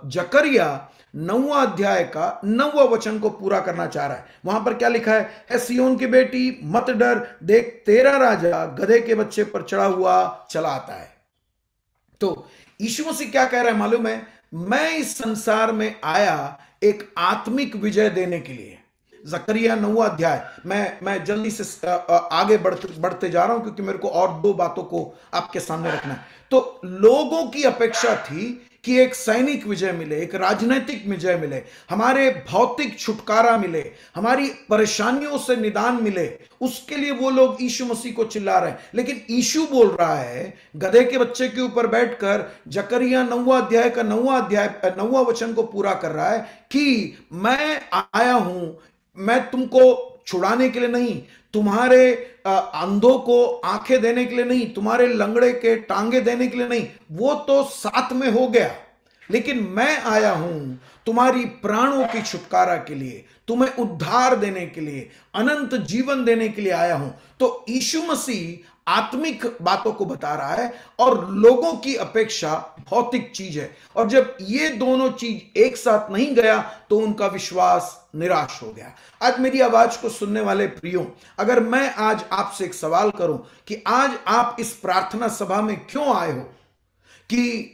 जकरिया 9वां अध्याय का 9वां वचन को पूरा करना चाह रहा है। वहां पर क्या लिखा है? सिय्योन की बेटी मत डर, देख तेरा राजा गधे के बच्चे पर चढ़ा हुआ चला आता है। तो यीशु मसीह क्या कह रहा है मालूम है? मैं इस संसार में आया एक आत्मिक विजय देने के लिए। जकरिया 9वां अध्याय, मैं जल्दी से आगे बढ़ते जा रहा हूं क्योंकि मेरे को और 2 बातों को आपके सामने रखना है। तो लोगों की अपेक्षा थी कि एक सैनिक विजय मिले, एक राजनीतिक विजय मिले, हमारे भौतिक छुटकारा मिले, हमारी परेशानियों से निदान मिले, उसके लिए वो लोग यीशु मसीह को चिल्ला रहे हैं। लेकिन यीशु बोल रहा है गधे के बच्चे के ऊपर बैठकर, जकरिया 9वां अध्याय का 9वां वचन को पूरा कर रहा है कि मैं आया हूं, मैं तुमको छुड़ाने के लिए नहीं, तुम्हारे अंधों को आंखें देने के लिए नहीं, तुम्हारे लंगड़े के टांगे देने के लिए नहीं, वो तो साथ में हो गया, लेकिन मैं आया हूं तुम्हारी प्राणों की छुटकारा के लिए, तुम्हें उद्धार देने के लिए, अनंत जीवन देने के लिए आया हूं। तो यीशु मसीह आत्मिक बातों को बता रहा है और लोगों की अपेक्षा भौतिक चीज है। और जब ये दोनों चीज एक साथ नहीं गया तो उनका विश्वास निराश हो गया। आज मेरी आवाज को सुनने वाले प्रियो, अगर मैं आज आपसे एक सवाल करूं कि आज आप इस प्रार्थना सभा में क्यों आए हो, कि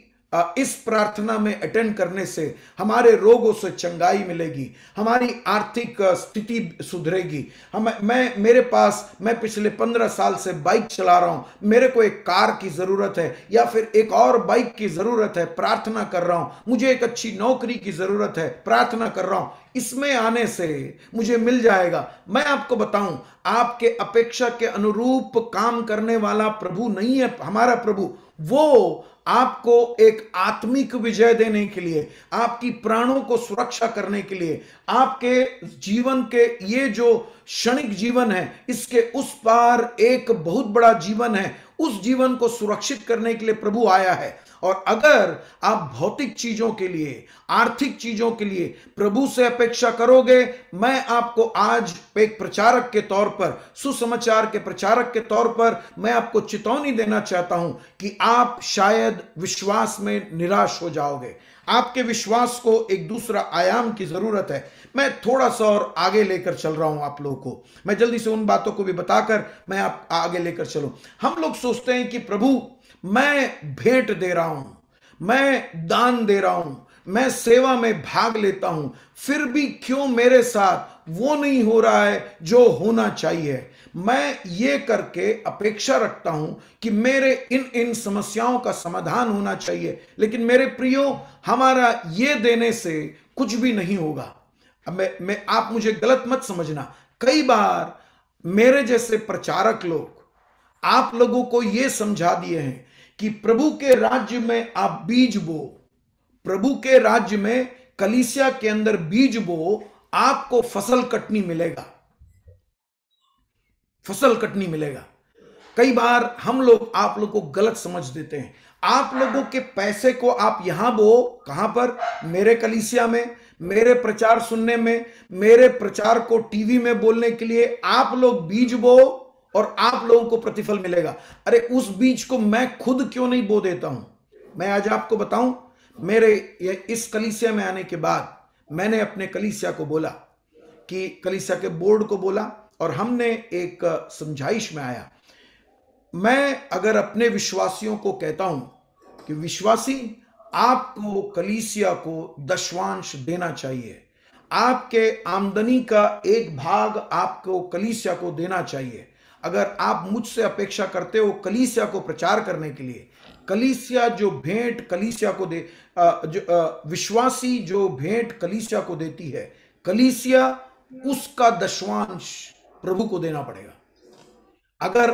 इस प्रार्थना में अटेंड करने से हमारे रोगों से चंगाई मिलेगी, हमारी आर्थिक स्थिति सुधरेगी, मैं पिछले 15 साल से बाइक चला रहा हूं, मेरे को एक कार की जरूरत है या फिर एक और बाइक की जरूरत है, प्रार्थना कर रहा हूं, मुझे एक अच्छी नौकरी की जरूरत है, प्रार्थना कर रहा हूं, इसमें आने से मुझे मिल जाएगा। मैं आपको बताऊं, आपके अपेक्षा के अनुरूप काम करने वाला प्रभु नहीं है हमारा प्रभु। वो आपको एक आत्मिक विजय देने के लिए, आपकी प्राणों को सुरक्षा करने के लिए, आपके जीवन के ये जो क्षणिक जीवन है इसके उस पार एक बहुत बड़ा जीवन है, उस जीवन को सुरक्षित करने के लिए प्रभु आया है। और अगर आप भौतिक चीजों के लिए, आर्थिक चीजों के लिए प्रभु से अपेक्षा करोगे, मैं आपको आज एक प्रचारक के तौर पर, सुसमाचार के प्रचारक के तौर पर मैं आपको चेतावनी देना चाहता हूं कि आप शायद विश्वास में निराश हो जाओगे। आपके विश्वास को एक दूसरा आयाम की जरूरत है। मैं थोड़ा सा और आगे लेकर चल रहा हूं आप लोगों को, मैं जल्दी से उन बातों को भी बताकर मैं आप आगे लेकर चलूं। हम लोग सोचते हैं कि प्रभु मैं भेंट दे रहा हूं, मैं दान दे रहा हूं, मैं सेवा में भाग लेता हूं, फिर भी क्यों मेरे साथ वो नहीं हो रहा है जो होना चाहिए। मैं ये करके अपेक्षा रखता हूं कि मेरे इन समस्याओं का समाधान होना चाहिए, लेकिन मेरे प्रियो, हमारा ये देने से कुछ भी नहीं होगा। अब आप मुझे गलत मत समझना। कई बार मेरे जैसे प्रचारक लोग आप लोगों को यह समझा दिए हैं कि प्रभु के राज्य में आप बीज बो, प्रभु के राज्य में कलीसिया के अंदर बीज बो, आपको फसल कटनी मिलेगा, फसल कटनी मिलेगा। कई बार हम लोग आप लोग को गलत समझ देते हैं। आप लोगों के पैसे को आप यहां बो, कहां पर? मेरे कलीसिया में, मेरे प्रचार सुनने में, मेरे प्रचार को टीवी में बोलने के लिए आप लोग बीज बो और आप लोगों को प्रतिफल मिलेगा। अरे उस बीज को मैं खुद क्यों नहीं बो देता हूं? मैं आज आपको बताऊं, मेरे इस कलीसिया में आने के बाद मैंने अपने कलीसिया को बोला, कि कलीसिया के बोर्ड को बोला, और हमने एक समझाइश में आया। मैं अगर अपने विश्वासियों को कहता हूं कि विश्वासी, आपको कलीसिया को दशवांश देना चाहिए, आपके आमदनी का एक भाग आपको कलीसिया को देना चाहिए। अगर आप मुझसे अपेक्षा करते हो कलीसिया को प्रचार करने के लिए, कलीसिया जो भेंट कलीसिया को दे, विश्वासी जो भेंट कलीसिया को देती है, कलीसिया उसका दशवांश प्रभु को देना पड़ेगा। अगर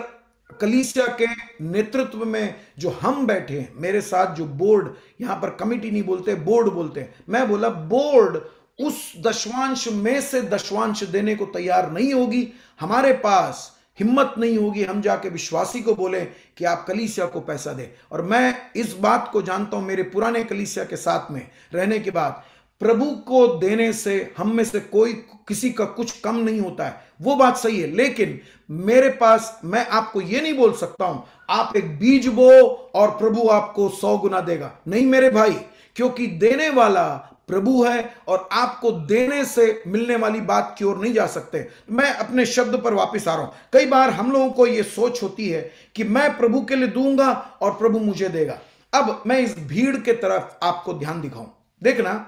कलीसिया के नेतृत्व में जो हम बैठे हैं, मेरे साथ जो बोर्ड, यहां पर कमिटी नहीं बोलते, बोर्ड बोलते हैं, मैं बोला बोर्ड उस दशवांश में से दशवांश देने को तैयार नहीं होगी, हमारे पास हिम्मत नहीं होगी हम जाके विश्वासी को बोले कि आप कलीसिया को पैसा दे। और मैं इस बात को जानता हूं, मेरे पुराने कलीसिया के साथ में रहने के बाद, प्रभु को देने से हम में से कोई किसी का कुछ कम नहीं होता है, वो बात सही है। लेकिन मेरे पास, मैं आपको ये नहीं बोल सकता हूं आप एक बीज बो और प्रभु आपको 100 गुना देगा। नहीं मेरे भाई, क्योंकि देने वाला प्रभु है और आपको देने से मिलने वाली बात की ओर नहीं जा सकते। मैं अपने शब्द पर वापस आ रहा हूं। कई बार हम लोगों को यह सोच होती है कि मैं प्रभु के लिए दूंगा और प्रभु मुझे देगा। अब मैं इस भीड़ के तरफ आपको ध्यान दिखाऊं। देखना,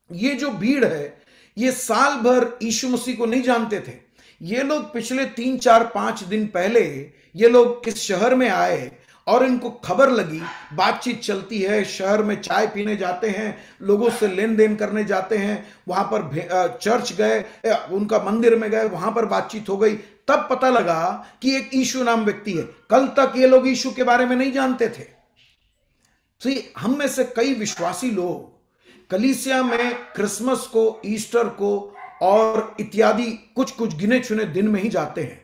ये जो भीड़ है, ये साल भर यीशु मसीह को नहीं जानते थे। ये लोग पिछले 3, 4, 5 दिन पहले ये लोग इस शहर में आए और इनको खबर लगी, बातचीत चलती है, शहर में चाय पीने जाते हैं, लोगों से लेन देन करने जाते हैं, वहां पर चर्च गए, उनका मंदिर में गए, वहां पर बातचीत हो गई। तब पता लगा कि एक यीशु नाम व्यक्ति है। कल तक ये लोग यीशु के बारे में नहीं जानते थे। हम में से कई विश्वासी लोग कलीसिया में क्रिसमस को, ईस्टर को और इत्यादि कुछ कुछ गिने चुने दिन में ही जाते हैं।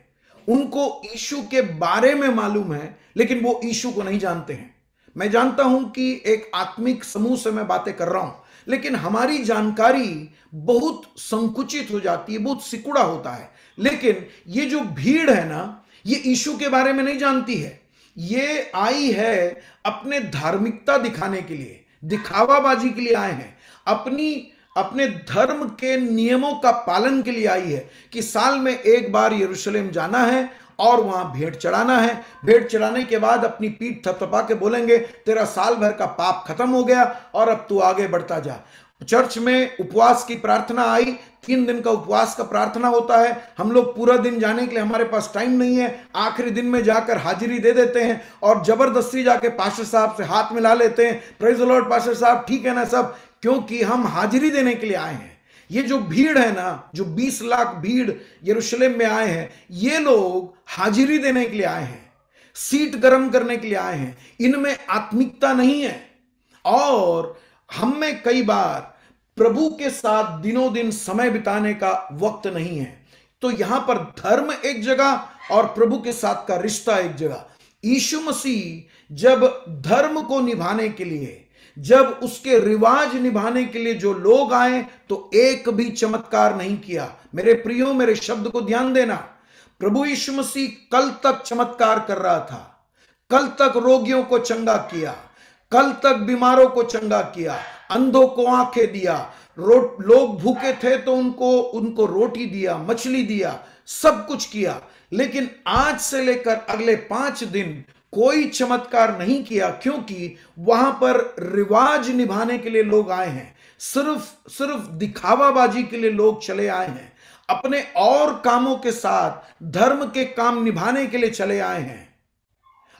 उनको यीशु के बारे में मालूम है, लेकिन वो यीशु को नहीं जानते हैं। मैं जानता हूं कि एक आत्मिक समूह से मैं बातें कर रहा हूं, लेकिन हमारी जानकारी बहुत संकुचित हो जाती है, बहुत सिकुड़ा होता है। लेकिन ये जो भीड़ है ना, ये यीशु के बारे में नहीं जानती है। ये आई है अपने धार्मिकता दिखाने के लिए, दिखावाबाजी के लिए आए हैं, अपने धर्म के नियमों का पालन के लिए आई है कि साल में एक बार यरूशलेम जाना है और वहां भेंट चढ़ाना है। भेंट चढ़ाने के बाद अपनी पीठ थपथपा के बोलेंगे, तेरा साल भर का पाप खत्म हो गया और अब तू आगे बढ़ता जा। चर्च में उपवास की प्रार्थना आई, 3 दिन का उपवास का प्रार्थना होता है। हम लोग पूरा दिन जाने के लिए हमारे पास टाइम नहीं है, आखिरी दिन में जाकर हाजिरी दे देते हैं और जबरदस्ती जाके पास्टर साहब से हाथ मिला लेते हैं, प्रेज द लॉर्ड पास्टर साहब, ठीक है ना सब, क्योंकि हम हाजिरी देने के लिए आए हैं। ये जो भीड़ है ना, जो 20 लाख भीड़ यरूशलेम में आए हैं, ये लोग हाजिरी देने के लिए आए हैं, सीट गर्म करने के लिए आए हैं। इनमें आत्मिकता नहीं है और हम में कई बार प्रभु के साथ दिनों दिन समय बिताने का वक्त नहीं है। तो यहां पर धर्म एक जगह और प्रभु के साथ का रिश्ता एक जगह। यीशु मसीह जब धर्म को निभाने के लिए, जब उसके रिवाज निभाने के लिए जो लोग आए, तो एक भी चमत्कार नहीं किया। मेरे प्रियो, मेरे शब्द को ध्यान देना। प्रभु यीशु मसीह कल तक चमत्कार कर रहा था, कल तक रोगियों को चंगा किया, कल तक बीमारों को चंगा किया, अंधों को आंखें दिया, लोग भूखे थे तो उनको रोटी दिया, मछली दिया, सब कुछ किया। लेकिन आज से लेकर अगले 5 दिन कोई चमत्कार नहीं किया, क्योंकि वहां पर रिवाज निभाने के लिए लोग आए हैं, सिर्फ दिखावाबाजी के लिए लोग चले आए हैं, अपने और कामों के साथ धर्म के काम निभाने के लिए चले आए हैं,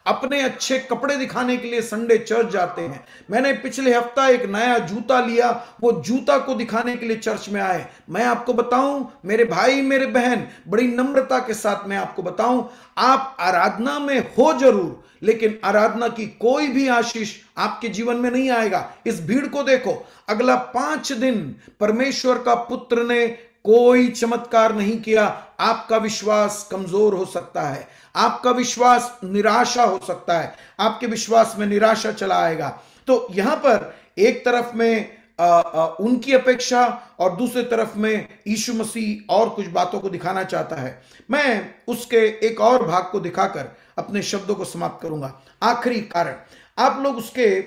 अपने अच्छे कपड़े दिखाने के लिए संडे चर्च जाते हैं। मैंने पिछले हफ्ता एक नया जूता लिया, वो जूता को दिखाने के लिए चर्च में आए। मैं आपको बताऊं मेरे भाई, मेरे बहन, बड़ी नम्रता के साथ मैं आपको बताऊं, आप आराधना में हो जरूर, लेकिन आराधना की कोई भी आशीष आपके जीवन में नहीं आएगा। इस भीड़ को देखो, अगला 5 दिन परमेश्वर का पुत्र ने कोई चमत्कार नहीं किया। आपका विश्वास कमजोर हो सकता है, आपका विश्वास निराशा हो सकता है, आपके विश्वास में निराशा चला आएगा। तो यहां पर एक तरफ में उनकी अपेक्षा, और दूसरी तरफ में यीशु मसीह और कुछ बातों को दिखाना चाहता है। मैं उसके एक और भाग को दिखाकर अपने शब्दों को समाप्त करूंगा। आखिरी कारण, आप लोग उसके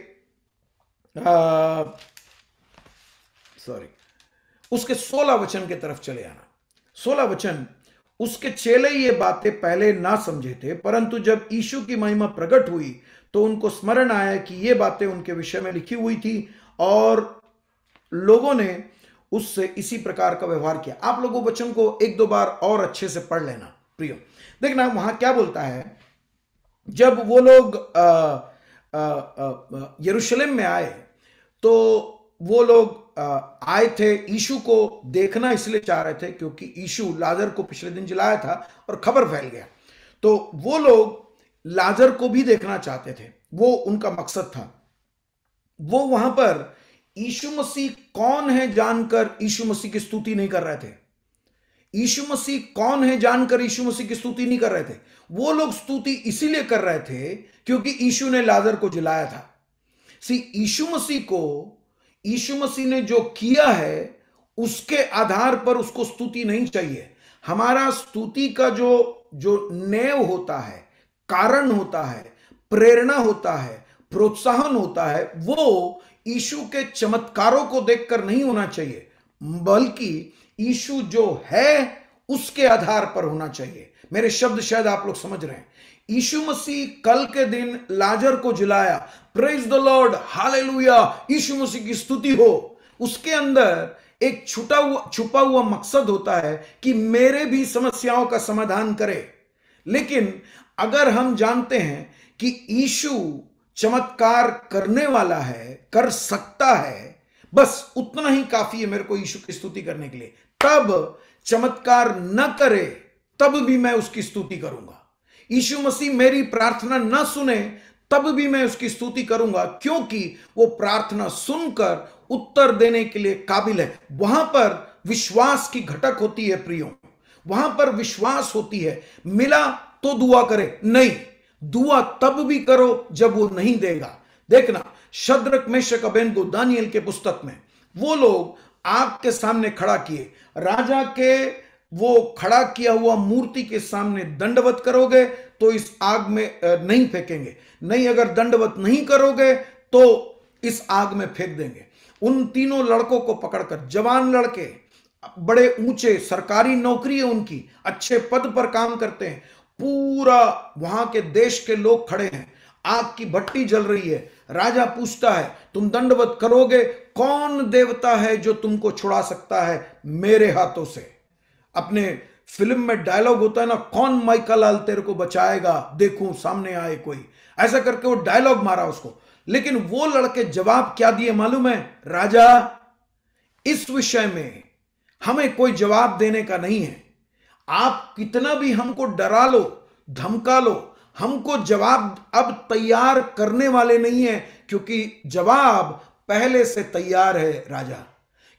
16 वचन के तरफ चले आना। 16 वचन, उसके चेले ये बातें पहले ना समझे थे, परंतु जब यीशु की महिमा प्रकट हुई तो उनको स्मरण आया कि ये बातें उनके विषय में लिखी हुई थी, और लोगों ने उससे इसी प्रकार का व्यवहार किया। आप लोगों वचन को एक दो बार और अच्छे से पढ़ लेना प्रियो। देखना वहां क्या बोलता है। जब वो लोग यरूशलेम में आए तो वो लोग आए थे यीशु को देखना, इसलिए चाह रहे थे क्योंकि यीशु लाजर को पिछले दिन जिलाया था और खबर फैल गया, तो वो लोग लाजर को भी देखना चाहते थे, वो उनका मकसद था। वो वहां पर यीशु मसीह कौन है जानकर यीशु मसीह की स्तुति नहीं कर रहे थे। यीशु मसीह कौन है जानकर यीशु मसीह की स्तुति नहीं कर रहे थे। वो लोग स्तुति इसीलिए कर रहे थे क्योंकि यीशु ने लाजर को जिलाया था। यीशु मसीह ने जो किया है उसके आधार पर उसको स्तुति नहीं चाहिए। हमारा स्तुति का जो नेव होता है, कारण होता है, प्रेरणा होता है, प्रोत्साहन होता है, वो यीशु के चमत्कारों को देखकर नहीं होना चाहिए, बल्कि यीशु जो है उसके आधार पर होना चाहिए। मेरे शब्द शायद आप लोग समझ रहे हैं। यीशु मसीह कल के दिन लाजर को जिलाया, प्रेज द लॉर्ड, हालेलुया, यीशु मसीह की स्तुति हो। उसके अंदर एक छुपा हुआ मकसद होता है कि मेरे भी समस्याओं का समाधान करे। लेकिन अगर हम जानते हैं कि यीशु चमत्कार करने वाला है, कर सकता है, बस उतना ही काफी है मेरे को यीशु की स्तुति करने के लिए, तब चमत्कार न करे तब भी मैं उसकी स्तुति करूंगा। यीशु मसीह मेरी प्रार्थना न सुने तब भी मैं उसकी स्तुति करूंगा, क्योंकि वो प्रार्थना सुनकर उत्तर देने के लिए काबिल है। वहां पर विश्वास की घटक होती है प्रियो, वहां पर विश्वास होती है। मिला तो दुआ करे, नहीं, दुआ तब भी करो जब वो नहीं देगा। देखना शद्रक मेशक अबेदनगो दानियल के पुस्तक में वो लोग आग के सामने खड़ा किए, राजा के वो खड़ा किया हुआ मूर्ति के सामने दंडवत करोगे तो इस आग में नहीं फेंकेंगे, नहीं अगर दंडवत नहीं करोगे तो इस आग में फेंक देंगे। उन तीनों लड़कों को पकड़कर, जवान लड़के, बड़े ऊंचे, सरकारी नौकरी है उनकी, अच्छे पद पर काम करते हैं, पूरा वहां के देश के लोग खड़े हैं, आग की भट्टी जल रही है। राजा पूछता है तुम दंडवत करोगे, कौन देवता है जो तुमको छुड़ा सकता है मेरे हाथों से। अपने फिल्म में डायलॉग होता है ना, कौन माइका लाल तेरे को बचाएगा, देखूं सामने आए कोई, ऐसा करके वो डायलॉग मारा उसको। लेकिन वो लड़के जवाब क्या दिए मालूम है? राजा, इस विषय में हमें कोई जवाब देने का नहीं है, आप कितना भी हमको डरा लो, धमका लो, हमको जवाब अब तैयार करने वाले नहीं है, क्योंकि जवाब पहले से तैयार है राजा,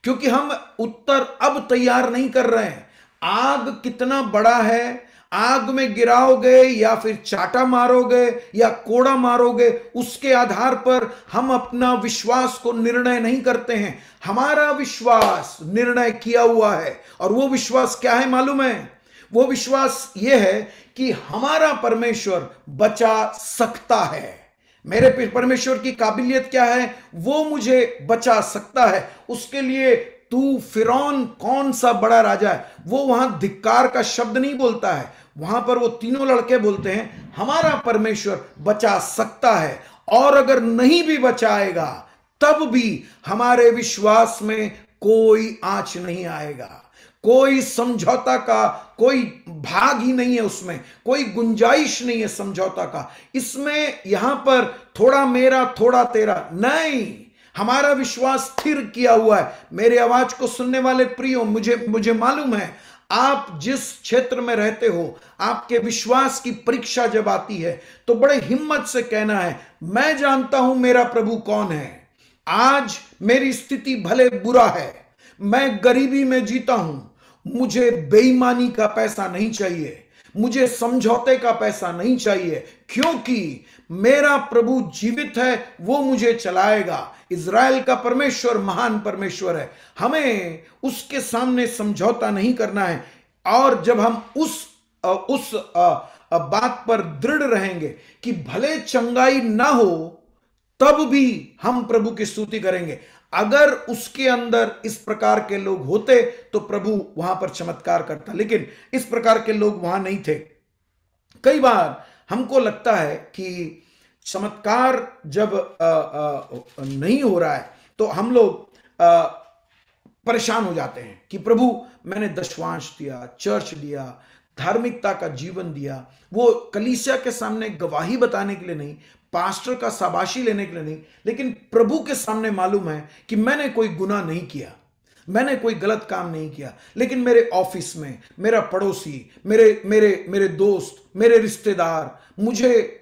क्योंकि हम उत्तर अब तैयार नहीं कर रहे हैं। आग कितना बड़ा है, आग में गिराओगे या फिर चाटा मारोगे या कोड़ा मारोगे, उसके आधार पर हम अपना विश्वास को निर्णय नहीं करते हैं। हमारा विश्वास निर्णय किया हुआ है, और वो विश्वास क्या है मालूम है? वो विश्वास ये है कि हमारा परमेश्वर बचा सकता है। मेरे परमेश्वर की काबिलियत क्या है? वो मुझे बचा सकता है। उसके लिए तू फिरौन कौन सा बड़ा राजा है, वो वहां धिक्कार का शब्द नहीं बोलता है, वहां पर वो तीनों लड़के बोलते हैं हमारा परमेश्वर बचा सकता है, और अगर नहीं भी बचाएगा तब भी हमारे विश्वास में कोई आंच नहीं आएगा, कोई समझौता का कोई भाग ही नहीं है, उसमें कोई गुंजाइश नहीं है समझौता का। इसमें यहां पर थोड़ा मेरा थोड़ा तेरा नहीं, हमारा विश्वास स्थिर किया हुआ है। मेरे आवाज को सुनने वाले प्रियो, मुझे मालूम है आप जिस क्षेत्र में रहते हो, आपके विश्वास की परीक्षा जब आती है तो बड़े हिम्मत से कहना है, मैं जानता हूं मेरा प्रभु कौन है। आज मेरी स्थिति भले बुरा है, मैं गरीबी में जीता हूं, मुझे बेईमानी का पैसा नहीं चाहिए, मुझे समझौते का पैसा नहीं चाहिए, क्योंकि मेरा प्रभु जीवित है, वो मुझे चलाएगा। इज़राइल का परमेश्वर महान परमेश्वर है, हमें उसके सामने समझौता नहीं करना है। और जब हम उस बात पर दृढ़ रहेंगे कि भले चंगाई ना हो तब भी हम प्रभु की स्तुति करेंगे, अगर उसके अंदर इस प्रकार के लोग होते तो प्रभु वहां पर चमत्कार करता, लेकिन इस प्रकार के लोग वहां नहीं थे। कई बार हमको लगता है कि चमत्कार जब नहीं हो रहा है तो हम लोग परेशान हो जाते हैं कि प्रभु मैंने दशवांश दिया, चर्च दिया, धार्मिकता का जीवन दिया, वो कलीसिया के सामने गवाही बताने के लिए नहीं, पास्टर का शाबाशी लेने के लिए नहीं, लेकिन प्रभु के सामने मालूम है कि मैंने कोई गुनाह नहीं किया, मैंने कोई गलत काम नहीं किया, लेकिन मेरे ऑफिस में मेरा पड़ोसी, मेरे मेरे मेरे दोस्त, मेरे रिश्तेदार मुझे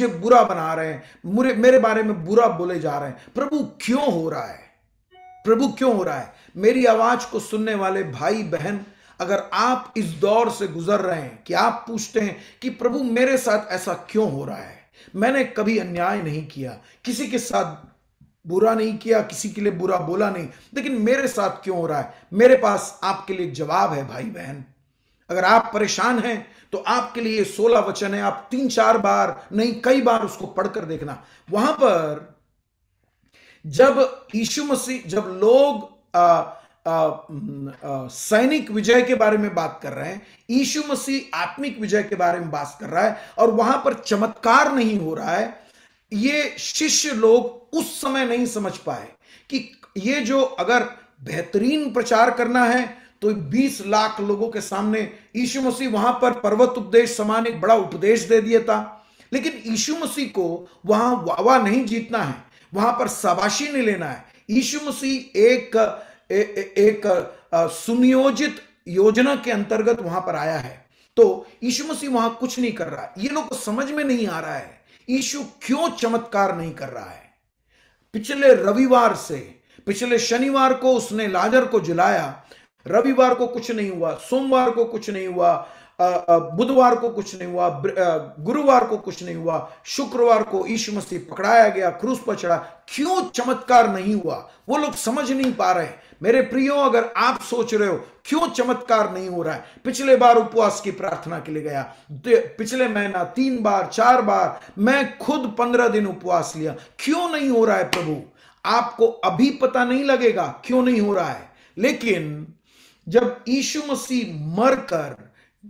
बुरा बना रहे हैं, मेरे बारे में बुरा बोले जा रहे हैं। प्रभु क्यों हो रहा है? प्रभु क्यों हो रहा है? मेरी आवाज को सुनने वाले भाई बहन, अगर आप इस दौर से गुजर रहे हैं कि आप पूछते हैं कि प्रभु मेरे साथ ऐसा क्यों हो रहा है, मैंने कभी अन्याय नहीं किया, किसी के साथ बुरा नहीं किया, किसी के लिए बुरा बोला नहीं, लेकिन मेरे साथ क्यों हो रहा है? मेरे पास आपके लिए जवाब है भाई बहन। अगर आप परेशान हैं तो आपके लिए 16 वचन है, आप 3-4 बार नहीं कई बार उसको पढ़कर देखना। वहां पर जब यीशु मसीह, जब लोग सैनिक विजय के बारे में बात कर रहे हैं, यीशु मसीह आत्मिक विजय के बारे में बात कर रहा है और वहां पर चमत्कार नहीं हो रहा है, ये शिष्य लोग उस समय नहीं समझ पाए कि ये जो अगर बेहतरीन प्रचार करना है तो 20 लाख लोगों के सामने यीशु मसीह वहां पर पर्वत उपदेश समान एक बड़ा उपदेश दे दिया था, लेकिन यीशु मसीह को वहां वावा नहीं जीतना है, वहां पर शाबाशी नहीं लेना है। यीशु मसीह एक सुनियोजित योजना के अंतर्गत वहां पर आया है, तो यीशु मसीह वहां कुछ नहीं कर रहा है। ये लोग को समझ में नहीं आ रहा है यीशु क्यों चमत्कार नहीं कर रहा है। पिछले रविवार से, पिछले शनिवार को उसने लाजर को जलाया, रविवार को कुछ नहीं हुआ, सोमवार को कुछ नहीं हुआ, बुधवार को कुछ नहीं हुआ, गुरुवार को कुछ नहीं हुआ, शुक्रवार को यीशु मसीह पकड़ाया गया, क्रूस पर चढ़ा, क्यों चमत्कार नहीं हुआ? वो लोग समझ नहीं पा रहे। मेरे प्रियो, अगर आप सोच रहे हो क्यों चमत्कार नहीं हो रहा है, पिछले बार उपवास की प्रार्थना के लिए गया, पिछले महीना 3 बार 4 बार मैं खुद 15 दिन उपवास लिया, क्यों नहीं हो रहा है प्रभु? आपको अभी पता नहीं लगेगा क्यों नहीं हो रहा है, लेकिन जब यीशु मसीह मरकर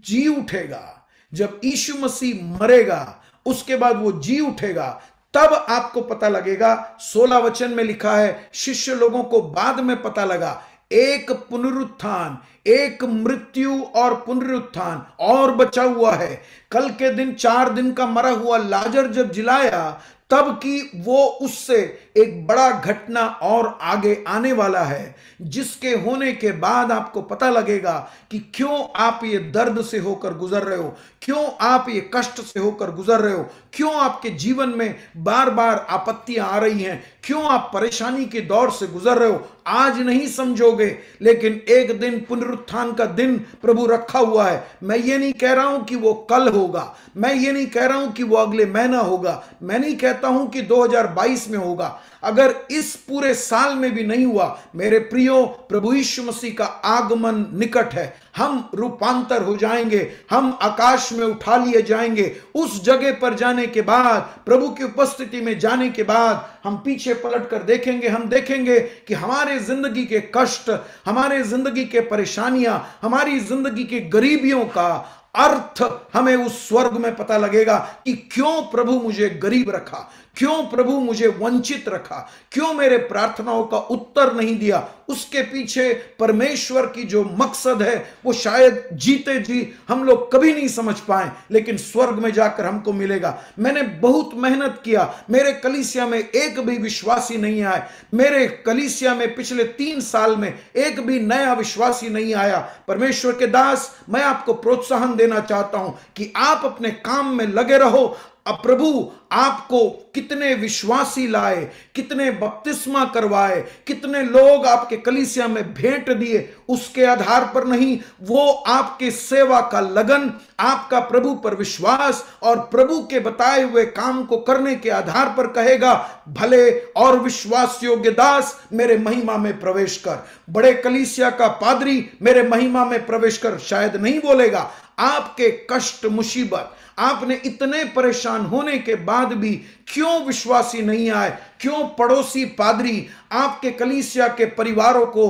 जी उठेगा, जब यीशु मसीह मरेगा उसके बाद वो जी उठेगा, तब आपको पता लगेगा। 16 वचन में लिखा है, शिष्य लोगों को बाद में पता लगा, एक पुनरुत्थान, एक मृत्यु और पुनरुत्थान और बचा हुआ है। कल के दिन 4 दिन का मरा हुआ लाजर जब जिलाया, तब की वो उससे एक बड़ा घटना और आगे आने वाला है, जिसके होने के बाद आपको पता लगेगा कि क्यों आप ये दर्द से होकर गुजर रहे हो, क्यों आप ये कष्ट से होकर गुजर रहे हो, क्यों आपके जीवन में बार बार आपत्तियां आ रही हैं, क्यों आप परेशानी के दौर से गुजर रहे हो। आज नहीं समझोगे, लेकिन एक दिन पुनरुत्थान का दिन प्रभु रखा हुआ है। मैं ये नहीं कह रहा हूं कि वो कल होगा, मैं ये नहीं कह रहा हूं कि वो अगले महीना होगा, मैं नहीं कहता हूं कि 2022 में होगा। अगर इस पूरे साल में भी नहीं हुआ, मेरे प्रियो, प्रभु यीशु मसीह का आगमन निकट है। हम रूपांतर हो जाएंगे, हम आकाश में उठा लिए जाएंगे। उस जगह पर जाने के बाद, प्रभु की उपस्थिति में जाने के बाद, हम पीछे पलट कर देखेंगे, हम देखेंगे कि हमारे जिंदगी के कष्ट, हमारे जिंदगी के परेशानियां, हमारी जिंदगी की गरीबियों का अर्थ हमें उस स्वर्ग में पता लगेगा कि क्यों प्रभु मुझे गरीब रखा, क्यों प्रभु मुझे वंचित रखा, क्यों मेरे प्रार्थनाओं का उत्तर नहीं दिया। उसके पीछे परमेश्वर की जो मकसद है वो शायद जीते जी हम लोग कभी नहीं समझ पाए, लेकिन स्वर्ग में जाकर हमको मिलेगा। मैंने बहुत मेहनत किया, मेरे कलीसिया में एक भी विश्वासी नहीं आए, मेरे कलीसिया में पिछले 3 साल में एक भी नया विश्वासी नहीं आया। परमेश्वर के दास, मैं आपको प्रोत्साहन देना चाहता हूं कि आप अपने काम में लगे रहो, अब प्रभु आपको कितने विश्वासी लाए, कितने बपतिस्मा करवाए, कितने लोग आपके कलीसिया में भेंट दिए, उसके आधार पर नहीं, वो आपके सेवा का लगन, आपका प्रभु पर विश्वास और प्रभु के बताए हुए काम को करने के आधार पर कहेगा, भले और विश्वास योग्य दास मेरे महिमा में प्रवेश कर। बड़े कलीसिया का पादरी मेरे महिमा में प्रवेश कर शायद नहीं बोलेगा। आपके कष्ट मुसीबत, आपने इतने परेशान होने के बाद भी क्यों विश्वासी नहीं आए, क्यों पड़ोसी पादरी आपके कलीसिया के परिवारों को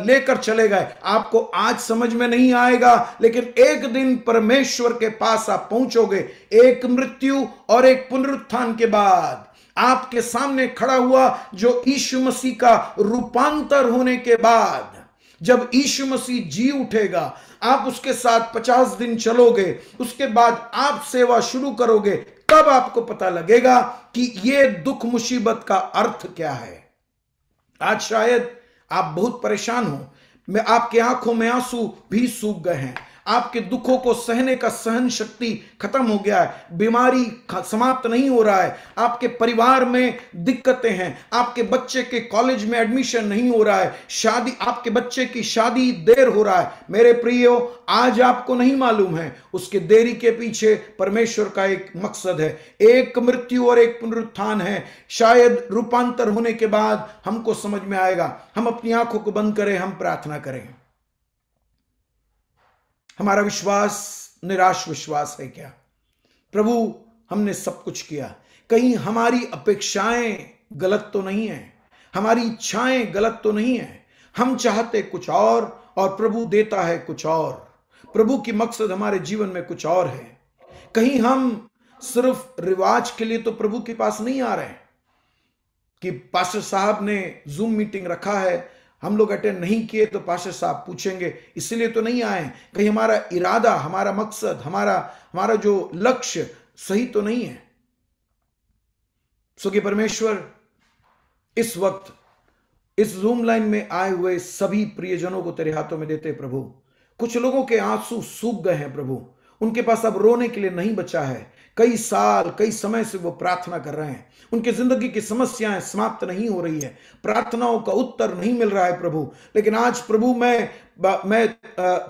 लेकर चले गए, आपको आज समझ में नहीं आएगा, लेकिन एक दिन परमेश्वर के पास आप पहुंचोगे। एक मृत्यु और एक पुनरुत्थान के बाद आपके सामने खड़ा हुआ जो यीशु मसीह का रूपांतर होने के बाद, जब यीशु मसीह जी उठेगा, आप उसके साथ 50 दिन चलोगे, उसके बाद आप सेवा शुरू करोगे, तब आपको पता लगेगा कि यह दुख मुसीबत का अर्थ क्या है। आज शायद आप बहुत परेशान हो, मैं आपके आंखों में आंसू भी सूख गए हैं, आपके दुखों को सहने का सहन शक्ति खत्म हो गया है, बीमारी समाप्त नहीं हो रहा है, आपके परिवार में दिक्कतें हैं, आपके बच्चे के कॉलेज में एडमिशन नहीं हो रहा है, शादी, आपके बच्चे की शादी देर हो रहा है। मेरे प्रियो, आज आपको नहीं मालूम है उसके देरी के पीछे परमेश्वर का एक मकसद है। एक मृत्यु और एक पुनरुत्थान है। शायद रूपांतर होने के बाद हमको समझ में आएगा। हम अपनी आंखों को बंद करें, हम प्रार्थना करें। हमारा विश्वास निराश विश्वास है क्या? प्रभु, हमने सब कुछ किया, कहीं हमारी अपेक्षाएं गलत तो नहीं है, हमारी इच्छाएं गलत तो नहीं है, हम चाहते कुछ और प्रभु देता है कुछ और। प्रभु की मकसद हमारे जीवन में कुछ और है। कहीं हम सिर्फ रिवाज के लिए तो प्रभु के पास नहीं आ रहे हैं कि पास्टर साहब ने जूम मीटिंग रखा है, हम लोग अटेंड नहीं किए तो पास्टर साहब पूछेंगे, इसलिए तो नहीं आए। कहीं हमारा इरादा, हमारा मकसद, हमारा जो लक्ष्य सही तो नहीं है। सो कि परमेश्वर इस वक्त इस जूम लाइन में आए हुए सभी प्रियजनों को तेरे हाथों में देते प्रभु। कुछ लोगों के आंसू सूख गए हैं प्रभु, उनके पास अब रोने के लिए नहीं बचा है। कई साल, कई समय से वो प्रार्थना कर रहे हैं, उनकी जिंदगी की समस्याएं समाप्त नहीं हो रही है, प्रार्थनाओं का उत्तर नहीं मिल रहा है प्रभु। लेकिन आज प्रभु मैं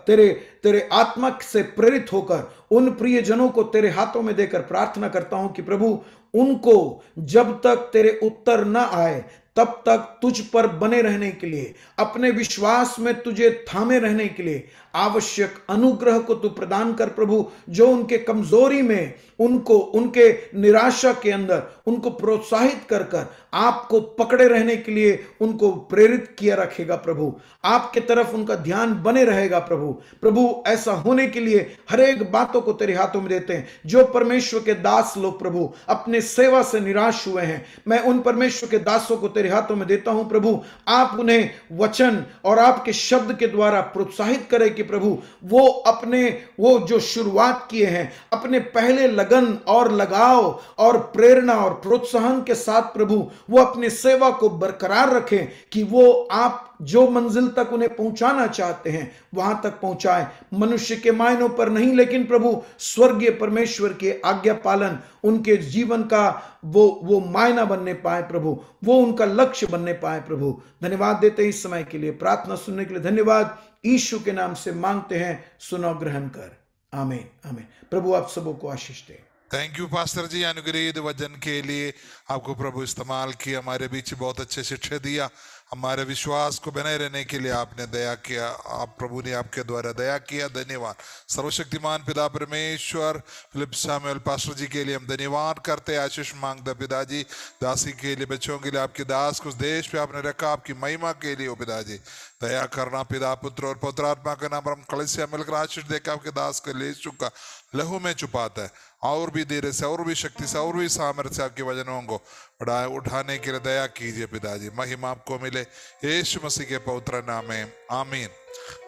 तेरे आत्मा से प्रेरित होकर उन प्रियजनों को तेरे हाथों में देकर प्रार्थना करता हूं कि प्रभु, उनको जब तक तेरे उत्तर न आए तब तक तुझ पर बने रहने के लिए, अपने विश्वास में तुझे थामे रहने के लिए आवश्यक अनुग्रह को तू प्रदान कर प्रभु। जो उनके कमजोरी में, उनको उनके निराशा के अंदर उनको प्रोत्साहित कर कर आपको पकड़े रहने के लिए उनको प्रेरित किया रखेगा प्रभु। आपके तरफ उनका ध्यान बने रहेगा प्रभु। प्रभु, ऐसा होने के लिए हर एक बातों को तेरे हाथों में देते हैं। जो परमेश्वर के दास लोग प्रभु अपने सेवा से निराश हुए हैं, मैं उन परमेश्वर के दासों को तेरे हाथों में देता हूं प्रभु। आप उन्हें वचन और आपके शब्द के द्वारा प्रोत्साहित करें कि प्रभु वो जो शुरुआत किए हैं, अपने पहले लगन और लगाव और प्रेरणा और प्रोत्साहन के साथ प्रभु वो अपने सेवा को बरकरार रखें कि वो आप जो मंजिल तक उन्हें पहुंचाना चाहते हैं वहां तक पहुंचाएं। मनुष्य के मायनों पर नहीं, लेकिन प्रभु स्वर्गीय परमेश्वर के आज्ञा पालन उनके जीवन का वो मायना बनने पाए प्रभु, वो उनका लक्ष्य बनने पाए प्रभु। धन्यवाद देते हैं इस समय के लिए, प्रार्थना सुनने के लिए धन्यवाद। यीशु के नाम से मांगते हैं, सुनो ग्रहण कर। आमीन आमीन। प्रभु आप सबों को आशीष दे। थैंक यू पास्टर जी, अनुग्रहित वचन के लिए आपको प्रभु इस्तेमाल किया, हमारे बीच बहुत अच्छे शिक्षा दिया, हमारे विश्वास को बने रहने के लिए आपने दया किया, आप प्रभु ने आपके द्वारा दया किया। धन्यवाद। सर्वशक्तिमान पिता परमेश्वर, फिलिप सामुएल पास्टर जी के लिए हम धन्यवाद करते हैं। आशीष मांगते पिताजी, दासी के लिए, बच्चों के लिए, आपके दास को उस देश पे आपने रखा, आपकी महिमा के लिए। पिताजी दया करना, पिता पुत्र और पवित्र आत्मा के नाम पर हम कलीसिया मिलकर आशीष देकर आपके दास के लिए चुका लहू में छुपाता है, और भी देर से, और भी शक्ति से, और भी सामर्थ्य से आपके वचनों को बढ़ाए उठाने के लिए दया कीजिए पिताजी। महिमा आपको मिले यीशु मसीह के पवित्र नाम में, आमीन।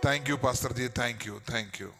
Thank you pastor ji, thank you.